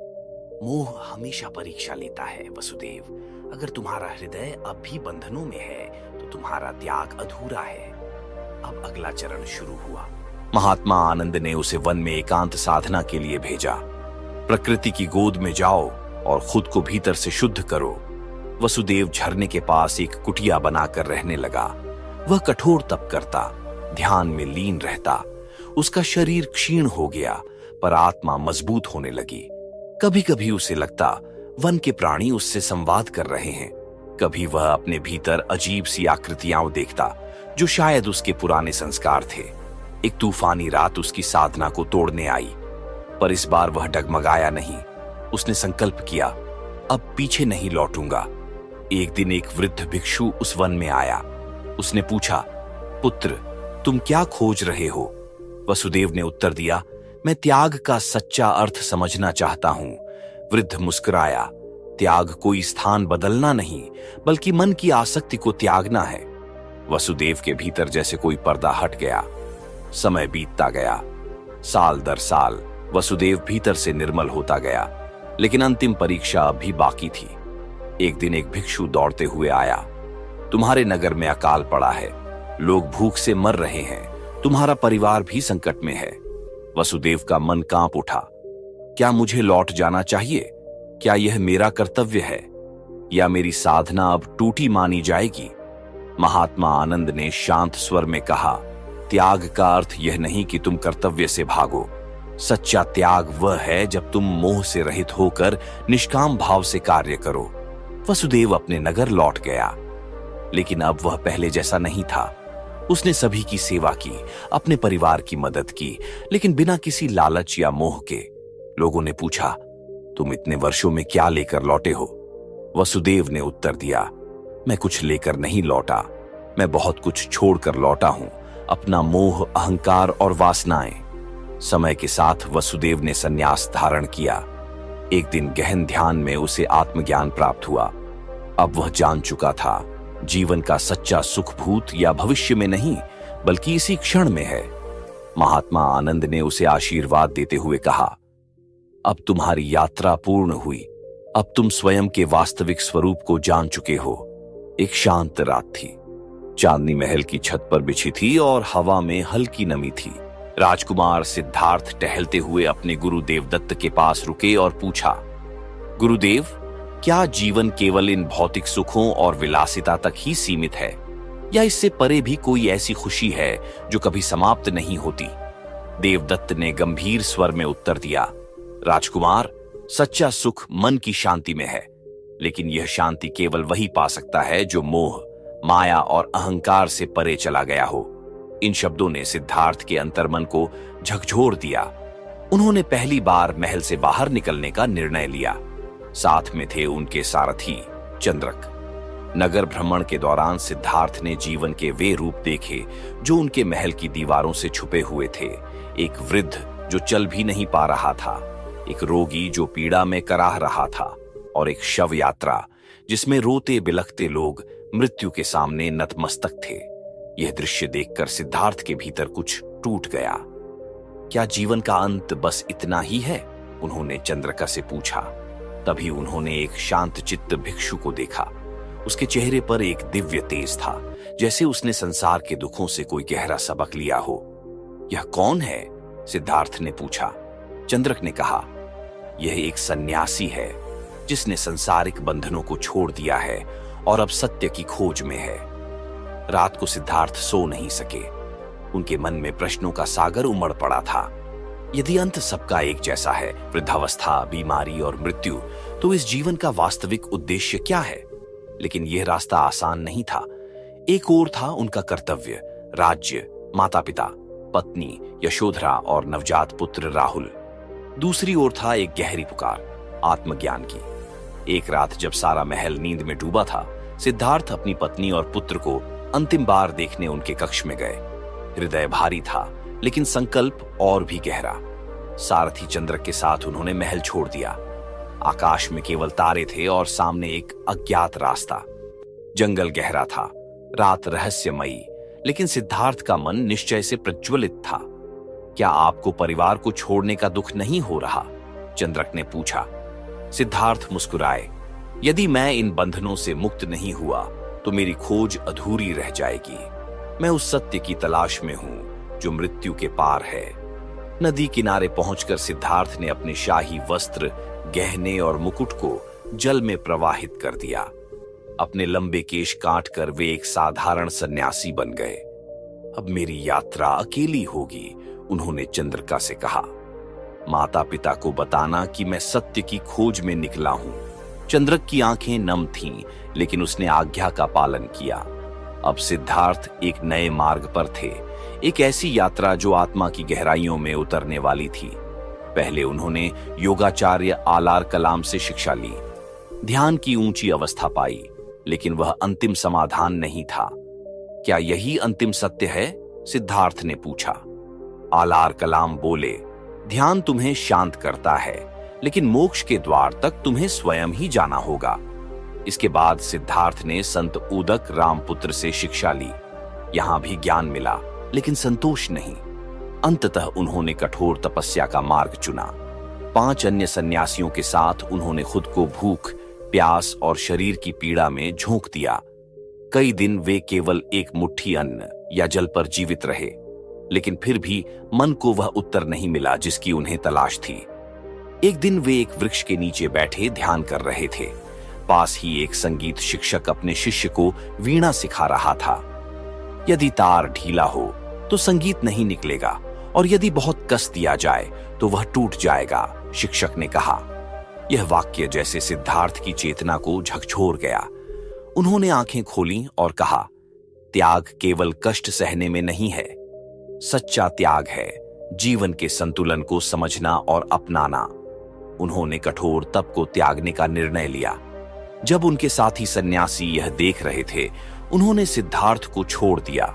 मोह हमेशा परीक्षा लेता है वसुदेव। अगर तुम्हारा हृदय अब भी बंधनों में है तो तुम्हारा त्याग अधूरा है। अब अगला चरण शुरू हुआ। महात्मा आनंद ने उसे वन में एकांत साधना के लिए भेजा। प्रकृति की गोद में जाओ और खुद को भीतर से शुद्ध करो। वसुदेव झरने के पास एक कुटिया बनाकर रहने लगा। वह कठोर तप करता, ध्यान में लीन रहता। उसका शरीर क्षीण हो गया, पर आत्मा मजबूत होने लगी। कभी कभी उसे लगता वन के प्राणी उससे संवाद कर रहे हैं। कभी वह अपने भीतर अजीब सी आकृतियां देखता, जो शायद उसके पुराने संस्कार थे। एक तूफानी रात उसकी साधना को तोड़ने आई, पर इस बार वह डगमगाया नहीं। उसने संकल्प किया, अब पीछे नहीं लौटूंगा। एक दिन एक वृद्ध भिक्षु उस वन में आया। उसने पूछा, पुत्र, तुम क्या खोज रहे हो? वसुदेव ने उत्तर दिया, मैं त्याग का सच्चा अर्थ समझना चाहता हूं। वृद्ध मुस्कुराया, त्याग कोई स्थान बदलना नहीं, बल्कि मन की आसक्ति को त्यागना है। वसुदेव के भीतर जैसे कोई पर्दा हट गया। समय बीतता गया। साल दर साल वसुदेव भीतर से निर्मल होता गया, लेकिन अंतिम परीक्षा अब भी बाकी थी। एक दिन एक भिक्षु दौड़ते हुए आया। तुम्हारे नगर में अकाल पड़ा है, लोग भूख से मर रहे हैं, तुम्हारा परिवार भी संकट में है। वसुदेव का मन कांप उठा। क्या मुझे लौट जाना चाहिए? क्या यह मेरा कर्तव्य है, या मेरी साधना अब टूटी मानी जाएगी? महात्मा आनंद ने शांत स्वर में कहा, त्याग का अर्थ यह नहीं कि तुम कर्तव्य से भागो। सच्चा त्याग वह है जब तुम मोह से रहित होकर निष्काम भाव से कार्य करो। वसुदेव अपने नगर लौट गया, लेकिन अब वह पहले जैसा नहीं था। उसने सभी की सेवा की, अपने परिवार की मदद की, लेकिन बिना किसी लालच या मोह के। लोगों ने पूछा, तुम इतने वर्षों में क्या लेकर लौटे हो? वसुदेव ने उत्तर दिया, मैं कुछ लेकर नहीं लौटा, मैं बहुत कुछ छोड़कर लौटा हूं, अपना मोह, अहंकार और वासनाएं। समय के साथ वसुदेव ने संन्यास धारण किया। एक दिन गहन ध्यान में उसे आत्मज्ञान प्राप्त हुआ। अब वह जान चुका था, जीवन का सच्चा सुख भूत या भविष्य में नहीं, बल्कि इसी क्षण में है। महात्मा आनंद ने उसे आशीर्वाद देते हुए कहा, अब तुम्हारी यात्रा पूर्ण हुई। अब तुम स्वयं के वास्तविक स्वरूप को जान चुके हो। एक शांत रात थी। चांदनी महल की छत पर बिछी थी और हवा में हल्की नमी थी। राजकुमार सिद्धार्थ टहलते हुए अपने गुरु देवदत्त के पास रुके और पूछा, गुरुदेव, क्या जीवन केवल इन भौतिक सुखों और विलासिता तक ही सीमित है, या इससे परे भी कोई ऐसी खुशी है जो कभी समाप्त नहीं होती? देवदत्त ने गंभीर स्वर में उत्तर दिया, राजकुमार, सच्चा सुख मन की शांति में है, लेकिन यह शांति केवल वही पा सकता है जो मोह, माया और अहंकार से परे चला गया हो। इन शब्दों ने सिद्धार्थ के अंतर्मन को झकझोर दिया। उन्होंने पहली बार महल से बाहर निकलने का निर्णय लिया। साथ में थे उनके सारथी चंद्रक। नगर भ्रमण के दौरान सिद्धार्थ ने जीवन के वे रूप देखे जो उनके महल की दीवारों से छुपे हुए थे। एक वृद्ध जो चल भी नहीं पा रहा था, एक रोगी जो पीड़ा में कराह रहा था, और एक शव यात्रा जिसमें रोते बिलखते लोग मृत्यु के सामने नतमस्तक थे। यह दृश्य देखकर सिद्धार्थ के भीतर कुछ टूट गया। क्या जीवन का अंत बस इतना ही है? उन्होंने चंद्रका से पूछा। तभी उन्होंने एक शांत चित्त भिक्षु को देखा। उसके चेहरे पर एक दिव्य तेज था, जैसे उसने संसार के दुखों से कोई गहरा सबक लिया हो। यह कौन है? सिद्धार्थ ने पूछा। चंद्रक ने कहा, यह एक सन्यासी है जिसने सांसारिक बंधनों को छोड़ दिया है और अब सत्य की खोज में है। रात को सिद्धार्थ सो नहीं सके। उनके मन में प्रश्नों का सागर उमड़ पड़ा था। यदि अंत सबका एक जैसा है, वृद्धावस्था, बीमारी और मृत्यु, तो इस जीवन का वास्तविक उद्देश्य क्या है? लेकिन यह रास्ता आसान नहीं था। एक ओर था उनका कर्तव्य, राज्य, माता पिता, पत्नी यशोधरा और नवजात पुत्र राहुल। दूसरी ओर था एक गहरी पुकार, आत्मज्ञान की। एक रात जब सारा महल नींद में डूबा था, सिद्धार्थ अपनी पत्नी और पुत्र को अंतिम बार देखने उनके कक्ष में गए। हृदय भारी था, लेकिन संकल्प और भी गहरा। सारथी चंद्रक के साथ उन्होंने महल छोड़ दिया। आकाश में केवल तारे थे और सामने एक अज्ञात रास्ता। जंगल गहरा था, रात रहस्यमयी, लेकिन सिद्धार्थ का मन निश्चय से प्रज्वलित था। क्या आपको परिवार को छोड़ने का दुख नहीं हो रहा? चंद्रक ने पूछा। सिद्धार्थ मुस्कुराए। यदि मैं इन बंधनों से मुक्त नहीं हुआ तो मेरी खोज अधूरी रह जाएगी। मैं उस सत्य की तलाश में हूं जो मृत्यु के पार है। नदी किनारे पहुंचकर सिद्धार्थ ने अपने शाही वस्त्र, गहने और मुकुट को जल में प्रवाहित कर दिया। अपने लंबे केश काटकर वे एक साधारण सन्यासी बन गए। अब मेरी यात्रा अकेली होगी, उन्होंने चंद्रका से कहा। माता पिता को बताना कि मैं सत्य की खोज में निकला हूं। चंद्रक की आंखें नम थीं, लेकिन उसने आज्ञा का पालन किया। अब सिद्धार्थ एक नए मार्ग पर थे, एक ऐसी यात्रा जो आत्मा की गहराइयों में उतरने वाली थी। पहले उन्होंने योगाचार्य आलार कलाम से शिक्षा ली, ध्यान की ऊंची अवस्था पाई, लेकिन वह अंतिम समाधान नहीं था। क्या यही अंतिम सत्य है? सिद्धार्थ ने पूछा। आलार कलाम बोले, ध्यान तुम्हें शांत करता है, लेकिन मोक्ष के द्वार तक तुम्हें स्वयं ही जाना होगा। इसके बाद सिद्धार्थ ने संत उदक रामपुत्र से शिक्षा ली। यहां भी ज्ञान मिला, लेकिन संतोष नहीं। अंततः उन्होंने कठोर तपस्या का मार्ग चुना। 5 अन्य सन्यासियों के साथ उन्होंने खुद को भूख, प्यास और शरीर की पीड़ा में झोंक दिया। कई दिन वे केवल एक मुट्ठी अन्न या जल पर जीवित रहे, लेकिन फिर भी मन को वह उत्तर नहीं मिला जिसकी उन्हें तलाश थी। एक दिन वे एक वृक्ष के नीचे बैठे ध्यान कर रहे थे। पास ही एक संगीत शिक्षक अपने शिष्य को वीणा सिखा रहा था। यदि तार ढीला हो तो संगीत नहीं निकलेगा, और यदि बहुत कस दिया जाए तो वह टूट जाएगा, शिक्षक ने कहा। यह वाक्य जैसे सिद्धार्थ की चेतना को झकझोर गया। उन्होंने आंखें खोलीं और कहा, त्याग केवल कष्ट सहने में नहीं है। सच्चा त्याग है जीवन के संतुलन को समझना और अपनाना। उन्होंने कठोर तप को त्यागने का निर्णय लिया। जब उनके साथी सन्यासी यह देख रहे थे, उन्होंने सिद्धार्थ को छोड़ दिया।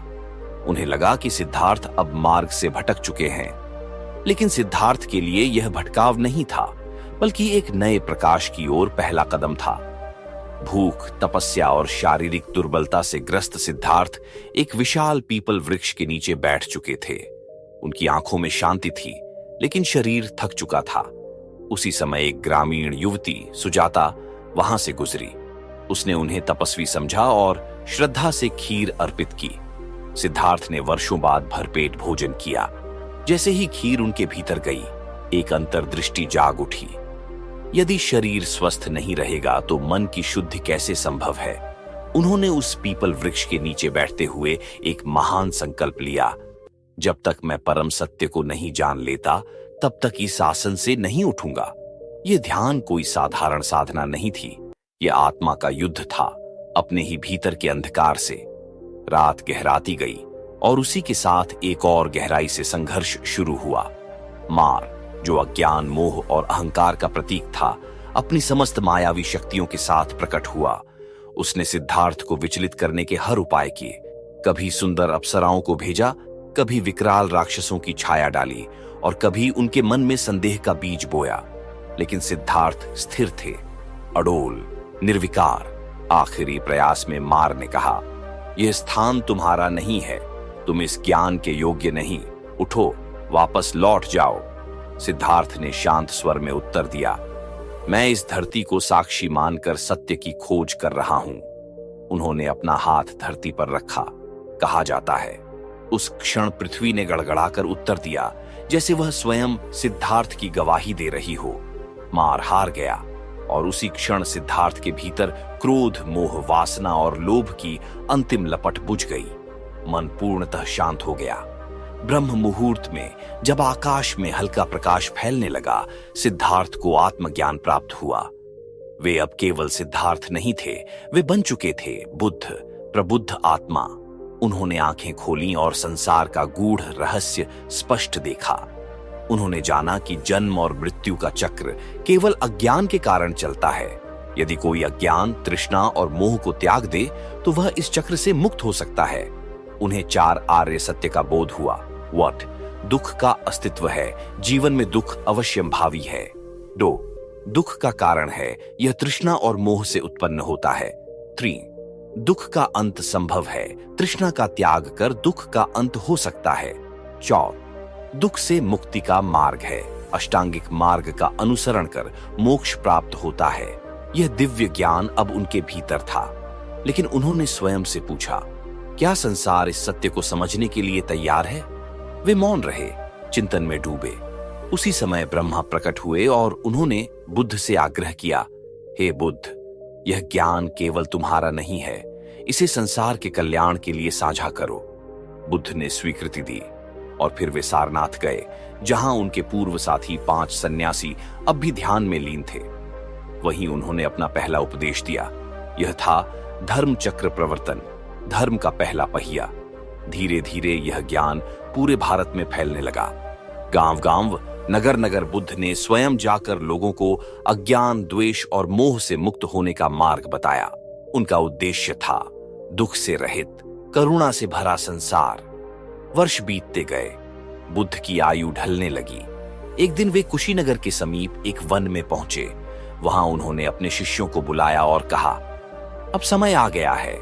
उन्हें लगा कि सिद्धार्थ अब मार्ग से भटक चुके हैं, लेकिन सिद्धार्थ के लिए यह भटकाव नहीं था, बल्कि एक नए प्रकाश की ओर पहला कदम था। भूख, तपस्या और शारीरिक दुर्बलता से ग्रस्त सिद्धार्थ एक विशाल पीपल वृक्ष के नीचे बैठ चुके थे। उनकी आंखों में शांति थी, लेकिन शरीर थक चुका था। उसी समय एक ग्रामीण युवती सुजाता वहां से गुजरी। उसने उन्हें तपस्वी समझा और श्रद्धा से खीर अर्पित की। सिद्धार्थ ने वर्षों बाद भरपेट भोजन किया। जैसे ही खीर उनके भीतर गई, एक अंतर्दृष्टि जाग उठी। यदि शरीर स्वस्थ नहीं रहेगा तो मन की शुद्धि कैसे संभव है? उन्होंने उस पीपल वृक्ष के नीचे बैठते हुए एक महान संकल्प लिया। जब तक मैं परम सत्य को नहीं जान लेता, तब तक इस आसन से नहीं उठूंगा। यह ध्यान कोई साधारण साधना नहीं थी, यह आत्मा का युद्ध था, अपने ही भीतर के अंधकार से। रात गहराती गई और उसी के साथ एक और गहराई से संघर्ष शुरू हुआ। मार, जो अज्ञान, मोह और अहंकार का प्रतीक था, अपनी समस्त मायावी शक्तियों के साथ प्रकट हुआ। उसने सिद्धार्थ को विचलित करने के हर उपाय किए। कभी सुंदर अप्सराओं को भेजा, कभी विकराल राक्षसों की छाया डाली और कभी उनके मन में संदेह का बीज बोया। लेकिन सिद्धार्थ स्थिर थे, अडोल, निर्विकार। आखिरी प्रयास में मार ने कहा, यह स्थान तुम्हारा नहीं है, तुम इस ज्ञान के योग्य नहीं, उठो, वापस लौट जाओ। सिद्धार्थ ने शांत स्वर में उत्तर दिया, मैं इस धरती को साक्षी मानकर सत्य की खोज कर रहा हूं। उन्होंने अपना हाथ धरती पर रखा। कहा जाता है, उस क्षण पृथ्वी ने गड़गड़ाकर उत्तर दिया, जैसे वह स्वयं सिद्धार्थ की गवाही दे रही हो। मार हार गया और उसी क्षण सिद्धार्थ के भीतर क्रोध, मोह, वासना और लोभ की अंतिम लपट बुझ गई। मन पूर्णतः शांत हो गया। ब्रह्म मुहूर्त में जब आकाश में हल्का प्रकाश फैलने लगा, सिद्धार्थ को आत्मज्ञान प्राप्त हुआ। वे अब केवल सिद्धार्थ नहीं थे, वे बन चुके थे बुद्ध, प्रबुद्ध आत्मा। उन्होंने आंखें खोलीं और संसार का गूढ़ रहस्य स्पष्ट देखा। उन्होंने जाना कि जन्म और मृत्यु का चक्र केवल अज्ञान के कारण चलता है। यदि कोई अज्ञान, तृष्णा और मोह को त्याग दे तो वह इस चक्र से मुक्त हो सकता है। उन्हें 4 आर्य सत्य का बोध हुआ। व्हाट? दुख का अस्तित्व है, जीवन में दुख अवश्यंभावी है। दो, दुख का कारण है, यह तृष्णा और मोह से उत्पन्न होता है। 3, दुख का अंत संभव है, तृष्णा का त्याग कर दुख का अंत हो सकता है। 4, दुख से मुक्ति का मार्ग है, अष्टांगिक मार्ग का अनुसरण कर मोक्ष प्राप्त होता है। यह दिव्य ज्ञान अब उनके भीतर था। लेकिन उन्होंने स्वयं से पूछा, क्या संसार इस सत्य को समझने के लिए तैयार है? वे मौन रहे, चिंतन में डूबे। उसी समय ब्रह्मा प्रकट हुए और उन्होंने बुद्ध से आग्रह किया, हे बुद्ध, यह ज्ञान केवल तुम्हारा नहीं है, इसे संसार के कल्याण के लिए साझा करो। बुद्ध ने स्वीकृति दी और फिर वे सारनाथ गए, जहां उनके पूर्व साथी 5 सन्यासी अब भी ध्यान में लीन थे। वहीं उन्होंने अपना पहला उपदेश दिया। यह था धर्म चक्र प्रवर्तन, धर्म का पहला पहिया। धीरे धीरे यह ज्ञान पूरे भारत में फैलने लगा। गांव-गांव, नगर-नगर बुद्ध ने स्वयं जाकर लोगों को अज्ञान, द्वेष और मोह से मुक्त होने का मार्ग बताया। उनका उद्देश्य था दुख से रहित, करुणा से भरा संसार। वर्ष बीतते गए, बुद्ध की आयु ढलने लगी। एक दिन वे कुशीनगर के समीप एक वन में पहुंचे। वहां उन्होंने अपने शिष्यों को बुलाया और कहा, अब समय आ गया है,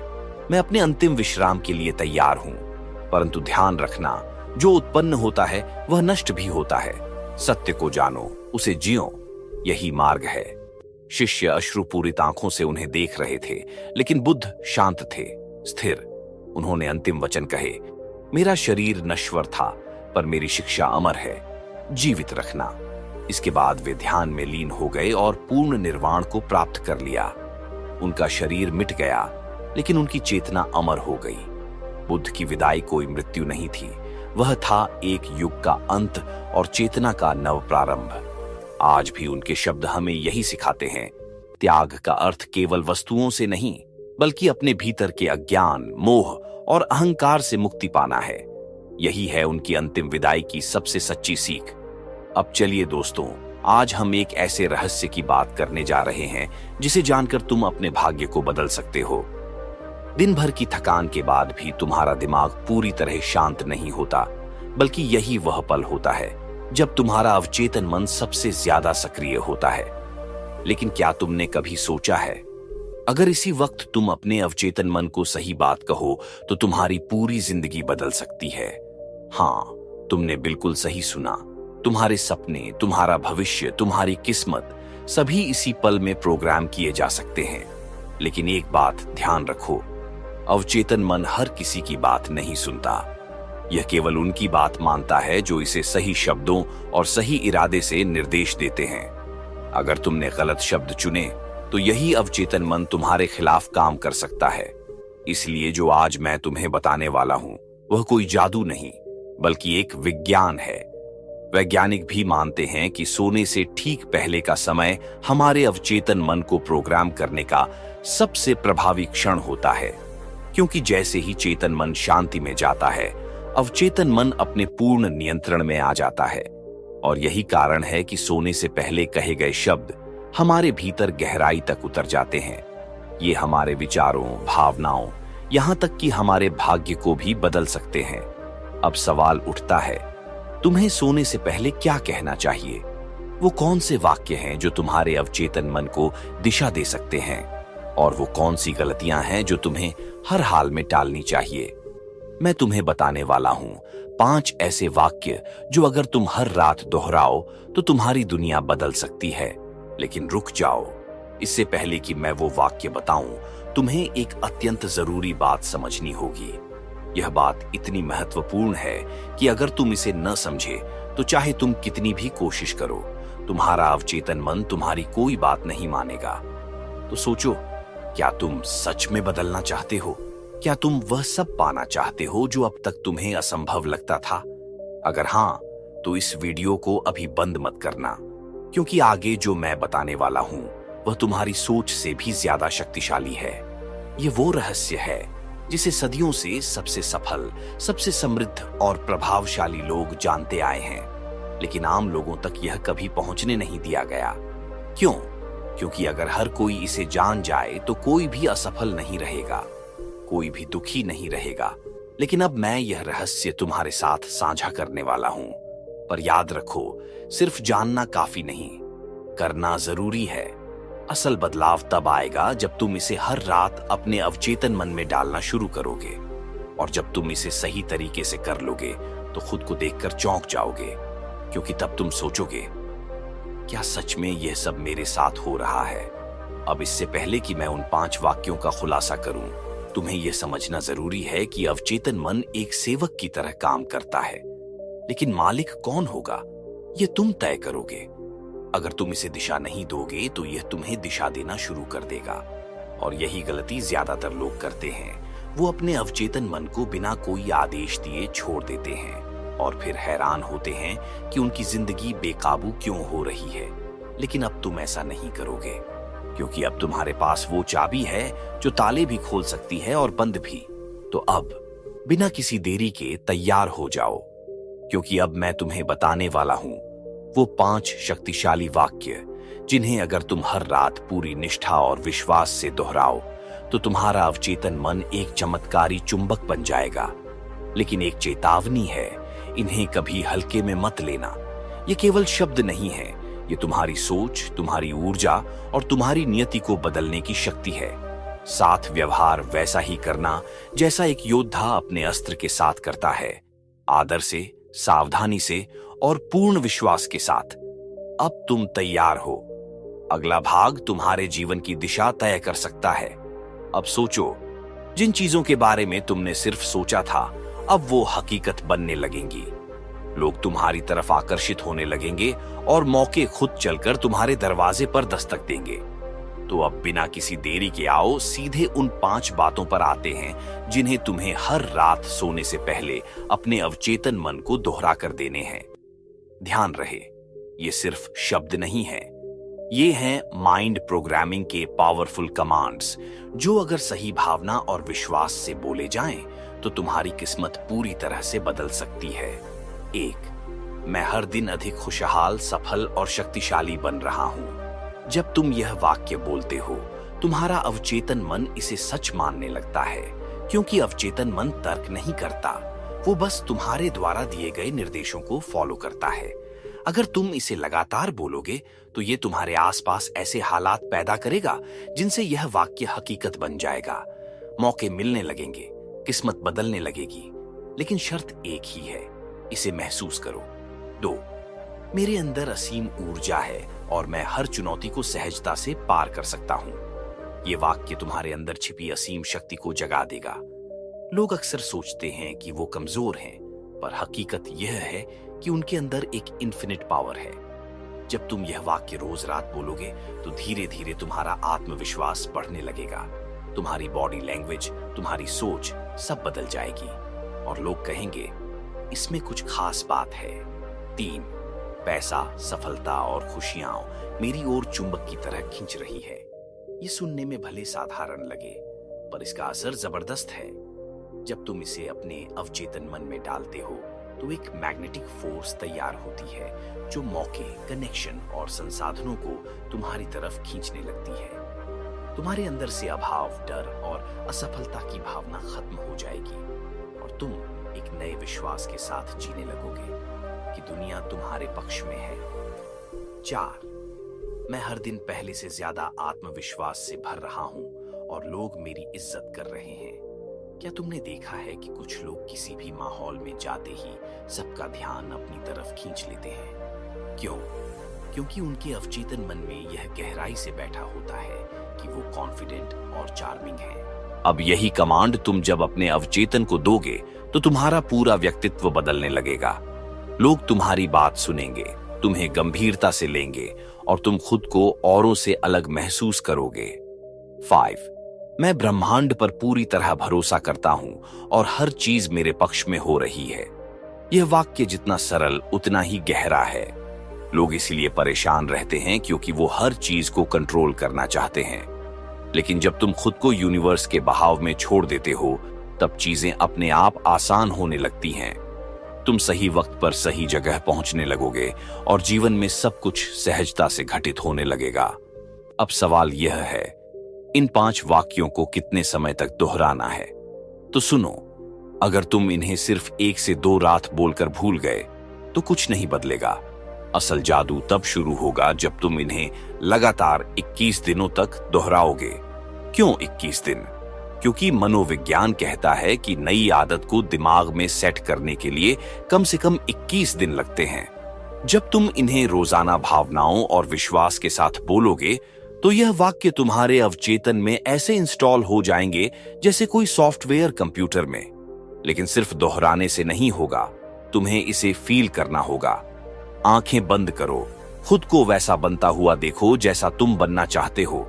मैं अपने अंतिम विश्राम के लिए तैयार हूं। परंतु ध्यान रखना, जो उत्पन्न होता है वह नष्ट भी होता है। सत्य को जानो, उसे जियो, यही मार्ग है। शिष्य अश्रुपूरित आंखों से उन्हें देख रहे थे, लेकिन बुद्ध शांत थे, स्थिर। उन्होंने अंतिम वचन कहे, मेरा शरीर नश्वर था, पर मेरी शिक्षा अमर है, जीवित रखना। इसके बाद वे ध्यान में लीन हो गए और पूर्ण निर्वाण को प्राप्त कर लिया। उनका शरीर मिट गया, लेकिन उनकी चेतना अमर हो गई। बुद्ध की विदाई कोई मृत्यु नहीं थी, वह था एक युग का अंत और चेतना का नव प्रारंभ। आज भी उनके शब्द हमें यही सिखाते हैं, त्याग का अर्थ केवल वस्तुओं से नहीं, बल्कि अपने भीतर के अज्ञान, मोह और अहंकार से मुक्ति पाना है। यही है उनकी अंतिम विदाई की सबसे सच्ची सीख। अब चलिए दोस्तों, आज हम एक ऐसे रहस्य की बात करने जा रहे हैं जिसे जानकर तुम अपने भाग्य को बदल सकते हो। दिन भर की थकान के बाद भी तुम्हारा दिमाग पूरी तरह शांत नहीं होता, बल्कि यही वह पल होता है जब तुम्हारा अवचेतन मन सबसे ज्यादा सक्रिय होता है। लेकिन क्या तुमने कभी सोचा है, अगर इसी वक्त तुम अपने अवचेतन मन को सही बात कहो तो तुम्हारी पूरी जिंदगी बदल सकती है। हाँ, तुमने बिल्कुल सही सुना। तुम्हारे सपने, तुम्हारा भविष्य, तुम्हारी किस्मत सभी इसी पल में प्रोग्राम किए जा सकते हैं। लेकिन एक बात ध्यान रखो, अवचेतन मन हर किसी की बात नहीं सुनता। यह केवल उनकी बात मानता है जो इसे सही शब्दों और सही इरादे से निर्देश देते हैं। अगर तुमने गलत शब्द चुने तो यही अवचेतन मन तुम्हारे खिलाफ काम कर सकता है। इसलिए जो आज मैं तुम्हें बताने वाला हूं वह कोई जादू नहीं, बल्कि एक विज्ञान है। वैज्ञानिक भी मानते हैं कि सोने से ठीक पहले का समय हमारे अवचेतन मन को प्रोग्राम करने का सबसे प्रभावी क्षण होता है, क्योंकि जैसे ही चेतन मन शांति में जाता है, अवचेतन मन अपने पूर्ण नियंत्रण में आ जाता है। और यही कारण है कि सोने से पहले कहे गए शब्द हमारे भीतर गहराई तक उतर जाते हैं। ये हमारे विचारों, भावनाओं, यहां तक कि हमारे भाग्य को भी बदल सकते हैं। अब सवाल उठता है, तुम्हें सोने से पहले क्या कहना चाहिए? वो कौन से वाक्य हैं जो तुम्हारे अवचेतन मन को दिशा दे सकते हैं? और वो कौन सी गलतियां हैं जो तुम्हें हर हाल में टालनी चाहिए? मैं तुम्हें बताने वाला हूं 5 ऐसे वाक्य जो अगर तुम हर रात दोहराओ तो तुम्हारी दुनिया बदल सकती है। लेकिन रुक जाओ, इससे पहले कि मैं वो वाक्य बताऊं, तुम्हें एक अत्यंत जरूरी बात समझनी होगी। यह बात इतनी महत्वपूर्ण है कि अगर तुम इसे न समझे तो चाहे तुम कितनी भी कोशिश करो, तुम्हारा अवचेतन मन तुम्हारी कोई बात नहीं मानेगा। तो सोचो, क्या तुम सच में बदलना चाहते हो? क्या तुम वह सब पाना चाहते हो जो अब तक तुम्हें असंभव लगता था? अगर हां, तो इस वीडियो को अभी बंद मत करना, क्योंकि आगे जो मैं बताने वाला हूं वह तुम्हारी सोच से भी ज्यादा शक्तिशाली है। ये वो रहस्य है जिसे सदियों से सबसे सफल, सबसे समृद्ध और प्रभावशाली लोग जानते आए हैं, लेकिन आम लोगों तक यह कभी पहुंचने नहीं दिया गया। क्यों? क्योंकि अगर हर कोई इसे जान जाए तो कोई भी असफल नहीं रहेगा, कोई भी दुखी नहीं रहेगा। लेकिन अब मैं यह रहस्य तुम्हारे साथ साझा करने वाला हूं। पर याद रखो, सिर्फ जानना काफी नहीं, करना जरूरी है। असल बदलाव तब आएगा जब तुम इसे हर रात अपने अवचेतन मन में डालना शुरू करोगे। और जब तुम इसे सही तरीके से कर लोगे तो खुद को देखकर चौंक जाओगे, क्योंकि तब तुम सोचोगे, क्या सच में यह सब मेरे साथ हो रहा है? अब इससे पहले कि मैं उन 5 वाक्यों का खुलासा करूं, तुम्हें यह समझना जरूरी है कि अवचेतन मन एक सेवक की तरह काम करता है, लेकिन मालिक कौन होगा यह तुम तय करोगे। अगर तुम इसे दिशा नहीं दोगे तो यह तुम्हें दिशा देना शुरू कर देगा। और यही गलती ज्यादातर लोग करते हैं। वो अपने अवचेतन मन को बिना कोई आदेश दिए छोड़ देते हैं और फिर हैरान होते हैं कि उनकी जिंदगी बेकाबू क्यों हो रही है। लेकिन अब तुम ऐसा नहीं करोगे, क्योंकि अब तुम्हारे पास वो चाबी है जो ताले भी खोल सकती है और बंद भी। तो अब बिना किसी देरी के तैयार हो जाओ, क्योंकि अब मैं तुम्हें बताने वाला हूं वो 5 शक्तिशाली वाक्य जिन्हें अगर तुम हर रात पूरी निष्ठा और विश्वास से दोहराओ तो तुम्हारा अवचेतन मन एक चमत्कारी चुंबक बन जाएगा। लेकिन एक चेतावनी है, इन्हें कभी हल्के में मत लेना। ये केवल शब्द नहीं है, ये तुम्हारी सोच, तुम्हारी ऊर्जा और तुम्हारी नियति को बदलने की शक्ति है। साथ व्यवहार वैसा ही करना जैसा एक योद्धा अपने अस्त्र के साथ करता है, आदर से, सावधानी से और पूर्ण विश्वास के साथ। अब तुम तैयार हो। अगला भाग तुम्हारे जीवन की दिशा तय कर सकता है। अब सोचो, जिन चीजों के बारे में तुमने सिर्फ सोचा था, अब वो हकीकत बनने लगेंगी। लोग तुम्हारी तरफ आकर्षित होने लगेंगे और मौके खुद चलकर तुम्हारे दरवाजे पर दस्तक देंगे। तो अब बिना किसी देरी के आओ सीधे उन 5 बातों पर आते हैं जिन्हें तुम्हें हर रात सोने से पहले अपने अवचेतन मन को दोहरा कर देने हैं। ध्यान रहे, ये सिर्फ शब्द नहीं है, ये हैं माइंड प्रोग्रामिंग के पावरफुल कमांड्स जो अगर सही भावना और विश्वास से बोले जाएं तो तुम्हारी किस्मत पूरी तरह से बदल सकती है। 1, मैं हर दिन अधिक खुशहाल, सफल और शक्तिशाली बन रहा हूं। जब तुम यह वाक्य बोलते हो, तुम्हारा अवचेतन मन इसे सच मानने लगता है, क्योंकि अवचेतन मन तर्क नहीं करता, वो बस तुम्हारे द्वारा दिए गए निर्देशों को फॉलो करता है। अगर तुम इसे लगातार बोलोगे तो ये तुम्हारे आसपास ऐसे हालात पैदा करेगा जिनसे यह वाक्य हकीकत बन जाएगा। मौके मिलने लगेंगे, किस्मत बदलने लगेगी। लेकिन शर्त एक ही है, इसे महसूस करो। 2, मेरे अंदर असीम ऊर्जा है और मैं हर चुनौती को सहजता से पार कर सकता हूं। ये वाक्य तुम्हारे अंदर छिपी असीम शक्ति को जगा देगा। लोग अक्सर सोचते हैं कि वो कमजोर हैं, पर हकीकत यह है कि उनके अंदर एक इन्फिनिट पावर है। जब तुम यह वाक्य रोज रात बोलोगे तो धीरे धीरे तुम्हारा आत्मविश्वास बढ़ने लगेगा। तुम्हारी बॉडी लैंग्वेज, तुम्हारी सोच सब बदल जाएगी और लोग कहेंगे इसमें कुछ खास बात है। 3, पैसा, सफलता और खुशियां मेरी ओर चुंबक की तरह खींच रही है। ये सुनने में भले साधारण लगे, पर इसका असर जबरदस्त है। जब तुम इसे अपने अवचेतन मन में डालते हो तो एक मैग्नेटिक फोर्स तैयार होती है जो मौके, कनेक्शन और संसाधनों को तुम्हारी तरफ खींचने लगती है। तुम्हारे अंदर से अभाव, डर और असफलता की भावना खत्म हो जाएगी और तुम एक नए विश्वास के साथ जीने लगोगे कि दुनिया तुम्हारे पक्ष में है। 4, मैं हर दिन पहले से ज्यादा आत्मविश्वास से भर रहा हूं और लोग मेरी इज्जत कर रहे हैं। क्या तुमने देखा है कि कुछ लोग किसी भी माहौल में जाते ही सबका ध्यान अपनी तरफ खींच लेते हैं? क्यों? क्योंकि उनके अवचेतन मन में यह गहराई से बैठा होता है कि वो कॉन्फिडेंट और चार्मिंग है। अब यही कमांड तुम जब अपने अवचेतन को दोगे तो तुम्हारा पूरा व्यक्तित्व बदलने लगेगा। लोग तुम्हारी बात सुनेंगे, तुम्हें गंभीरता से लेंगे और तुम खुद को औरों से अलग महसूस करोगे। 5, मैं ब्रह्मांड पर पूरी तरह भरोसा करता हूं और हर चीज मेरे पक्ष में हो रही है। यह वाक्य जितना सरल उतना ही गहरा है। लोग इसीलिए परेशान रहते हैं क्योंकि वो हर चीज को कंट्रोल करना चाहते हैं। लेकिन जब तुम खुद को यूनिवर्स के बहाव में छोड़ देते हो तब चीजें अपने आप आसान होने लगती हैं। तुम सही वक्त पर सही जगह पहुंचने लगोगे और जीवन में सब कुछ सहजता से घटित होने लगेगा। अब सवाल यह है, इन 5 वाक्यों को कितने समय तक दोहराना है? तो सुनो, अगर तुम इन्हें सिर्फ 1 से 2 रात बोलकर भूल गए तो कुछ नहीं बदलेगा। असल जादू तब शुरू होगा जब तुम इन्हें लगातार 21 दिनों तक दोहराओगे। क्यों 21 दिन? क्योंकि मनोविज्ञान कहता है कि नई आदत को दिमाग में सेट करने के लिए कम से कम 21 दिन लगते हैं। जब तुम इन्हें रोजाना भावनाओं और विश्वास के साथ बोलोगे तो यह वाक्य तुम्हारे अवचेतन में ऐसे इंस्टॉल हो जाएंगे जैसे कोई सॉफ्टवेयर कंप्यूटर में। लेकिन सिर्फ दोहराने से नहीं होगा, तुम्हें इसे फील करना होगा। आंखें बंद करो, खुद को वैसा बनता हुआ देखो जैसा तुम बनना चाहते हो।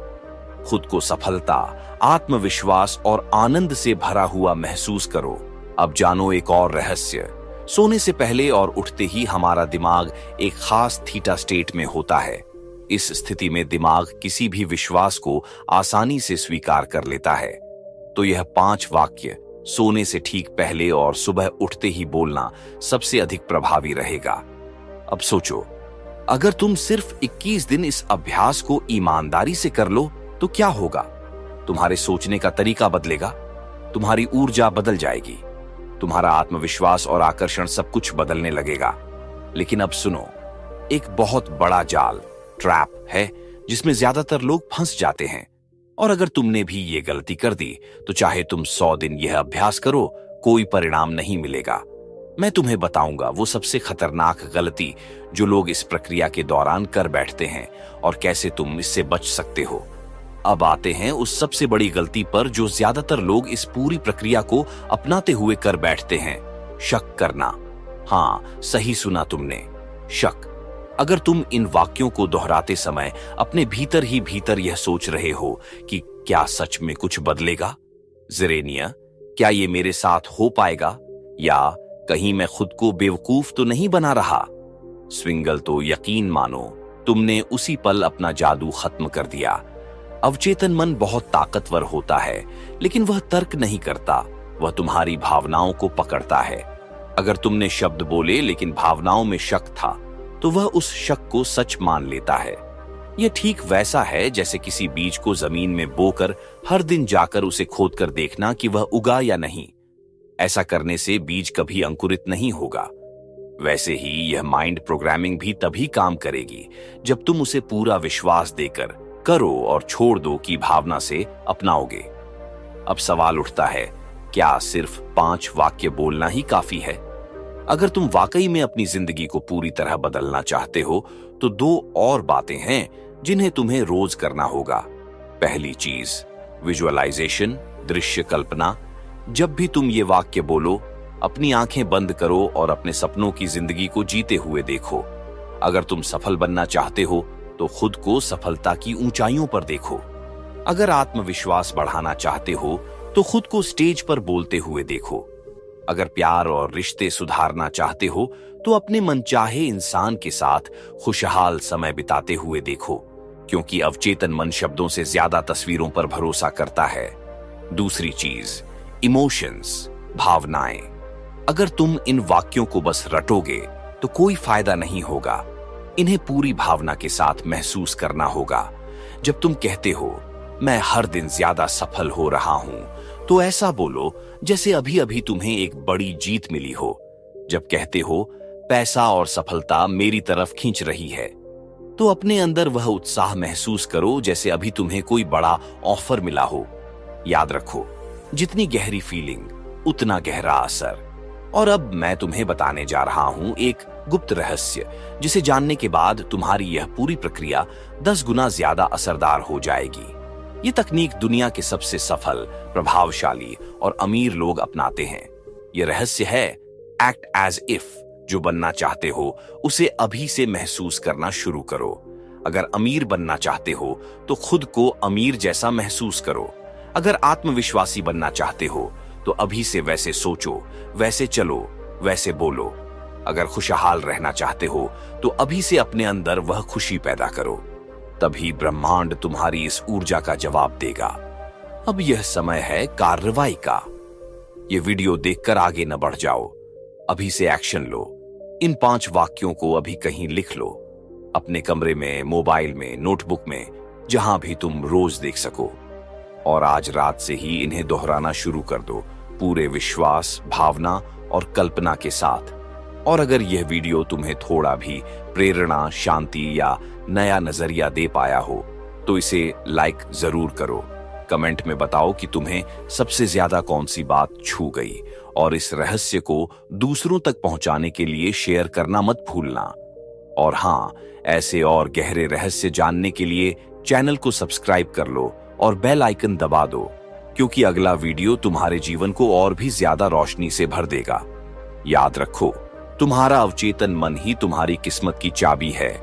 खुद को सफलता, आत्मविश्वास और आनंद से भरा हुआ महसूस करो। अब जानो एक और रहस्य। सोने से पहले और उठते ही हमारा दिमाग एक खास थीटा स्टेट में होता है। इस स्थिति में दिमाग किसी भी विश्वास को आसानी से स्वीकार कर लेता है। तो यह 5 वाक्य सोने से ठीक पहले और सुबह उठते ही बोलना सबसे अधिक प्रभावी रहेगा। अब सोचो, अगर तुम सिर्फ 21 दिन इस अभ्यास को ईमानदारी से कर लो तो क्या होगा? तुम्हारे सोचने का तरीका बदलेगा, तुम्हारी ऊर्जा बदल जाएगी, तुम्हारा आत्मविश्वास और आकर्षण सब कुछ बदलने लगेगा। लेकिन अब सुनो, एक बहुत बड़ा जाल, ट्रैप है जिसमें ज्यादातर लोग फंस जाते हैं। और अगर तुमने भी ये गलती कर दी तो चाहे तुम 100 दिन यह अभ्यास करो, कोई परिणाम नहीं मिलेगा। मैं तुम्हें बताऊंगा वो सबसे खतरनाक गलती जो लोग इस प्रक्रिया के दौरान कर बैठते हैं और कैसे तुम इससे बच सकते हो। अब आते हैं उस सबसे बड़ी गलती पर जो ज्यादातर लोग इस पूरी प्रक्रिया को अपनाते हुए कर बैठते हैं, शक करना। हाँ, सही सुना तुमने, शक। अगर तुम इन वाक्यों को दोहराते समय अपने भीतर ही भीतर यह सोच रहे हो कि क्या सच में कुछ बदलेगा? ज़ेरेनिया, क्या ये मेरे साथ हो पाएगा? या कहीं मैं खुद को बेवकूफ तो नहीं बना रहा? स्विंगल, तो यकीन मानो तुमने उसी पल अपना जादू खत्म कर दिया। अवचेतन मन बहुत ताकतवर होता है, लेकिन वह तर्क नहीं करता, वह तुम्हारी भावनाओं को पकड़ता है। अगर तुमने शब्द बोले लेकिन भावनाओं में शक था तो वह उस शक को सच मान लेता है। यह ठीक वैसा है जैसे किसी बीज को जमीन में बोकर हर दिन जाकर उसे खोदकर देखना कि वह उगा या नहीं। ऐसा करने से बीज कभी अंकुरित नहीं होगा। वैसे ही यह माइंड प्रोग्रामिंग भी तभी काम करेगी जब तुम उसे पूरा विश्वास देकर करो और छोड़ दो की भावना से अपनाओगे। अब सवाल उठता है, क्या सिर्फ 5 वाक्य बोलना ही काफी है? अगर तुम वाकई में अपनी जिंदगी को पूरी तरह बदलना चाहते हो तो 2 और बातें हैं जिन्हें तुम्हें रोज करना होगा। पहली चीज, विजुअलाइजेशन, दृश्य कल्पना। जब भी तुम ये वाक्य बोलो, अपनी आंखें बंद करो और अपने सपनों की जिंदगी को जीते हुए देखो। अगर तुम सफल बनना चाहते हो तो खुद को सफलता की ऊंचाइयों पर देखो। अगर आत्मविश्वास बढ़ाना चाहते हो तो खुद को स्टेज पर बोलते हुए देखो। अगर प्यार और रिश्ते सुधारना चाहते हो तो अपने मनचाहे इंसान के साथ खुशहाल समय बिताते हुए देखो, क्योंकि अवचेतन मन शब्दों से ज्यादा तस्वीरों पर भरोसा करता है। दूसरी चीज, इमोशंस, भावनाएं। अगर तुम इन वाक्यों को बस रटोगे तो कोई फायदा नहीं होगा। इन्हें पूरी भावना के साथ महसूस करना होगा। जब तुम कहते हो मैं हर दिन ज्यादा सफल हो रहा हूं, तो ऐसा बोलो जैसे अभी अभी तुम्हें एक बड़ी जीत मिली हो। जब कहते हो पैसा और सफलता मेरी तरफ खींच रही है, तो अपने अंदर वह उत्साह महसूस करो जैसे अभी तुम्हें कोई बड़ा ऑफर मिला हो। याद रखो, जितनी गहरी फीलिंग उतना गहरा असर। और अब मैं तुम्हें बताने जा रहा हूं एक गुप्त रहस्य, जिसे जानने के बाद तुम्हारी यह पूरी प्रक्रिया 10 गुना ज्यादा असरदार हो जाएगी। ये तकनीक दुनिया के सबसे सफल, प्रभावशाली और अमीर लोग अपनाते हैं। ये रहस्य है एक्ट एज इफ। जो बनना चाहते हो उसे अभी से महसूस करना शुरू करो। अगर अमीर बनना चाहते हो तो खुद को अमीर जैसा महसूस करो। अगर आत्मविश्वासी बनना चाहते हो तो अभी से वैसे सोचो, वैसे चलो, वैसे बोलो। अगर खुशहाल रहना चाहते हो तो अभी से अपने अंदर वह खुशी पैदा करो। तभी ब्रह्मांड तुम्हारी इस ऊर्जा का जवाब देगा। अब यह समय है कार्रवाई का। ये वीडियो देखकर आगे न बढ़ जाओ, अभी से एक्शन लो। इन 5 वाक्यों को अभी कहीं लिख लो, अपने कमरे में, मोबाइल में, नोटबुक में, जहां भी तुम रोज देख सको। और आज रात से ही इन्हें दोहराना शुरू कर दो, पूरे विश्वास, भावना और कल्पना के साथ। और अगर यह वीडियो तुम्हें थोड़ा भी प्रेरणा, शांति या नया नजरिया दे पाया हो तो इसे लाइक जरूर करो। कमेंट में बताओ कि तुम्हें सबसे ज्यादा कौन सी बात छू गई, और इस रहस्य को दूसरों तक पहुंचाने के लिए शेयर करना मत भूलना। और हां, ऐसे और गहरे रहस्य जानने के लिए चैनल को सब्सक्राइब कर लो और बेल आइकन दबा दो, क्योंकि अगला वीडियो तुम्हारे जीवन को और भी ज्यादा रोशनी से भर देगा। याद रखो, तुम्हारा अवचेतन मन ही तुम्हारी किस्मत की चाबी है।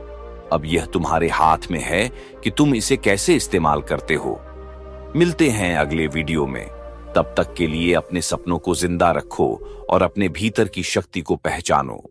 अब यह तुम्हारे हाथ में है कि तुम इसे कैसे इस्तेमाल करते हो। मिलते हैं अगले वीडियो में। तब तक के लिए अपने सपनों को जिंदा रखो और अपने भीतर की शक्ति को पहचानो।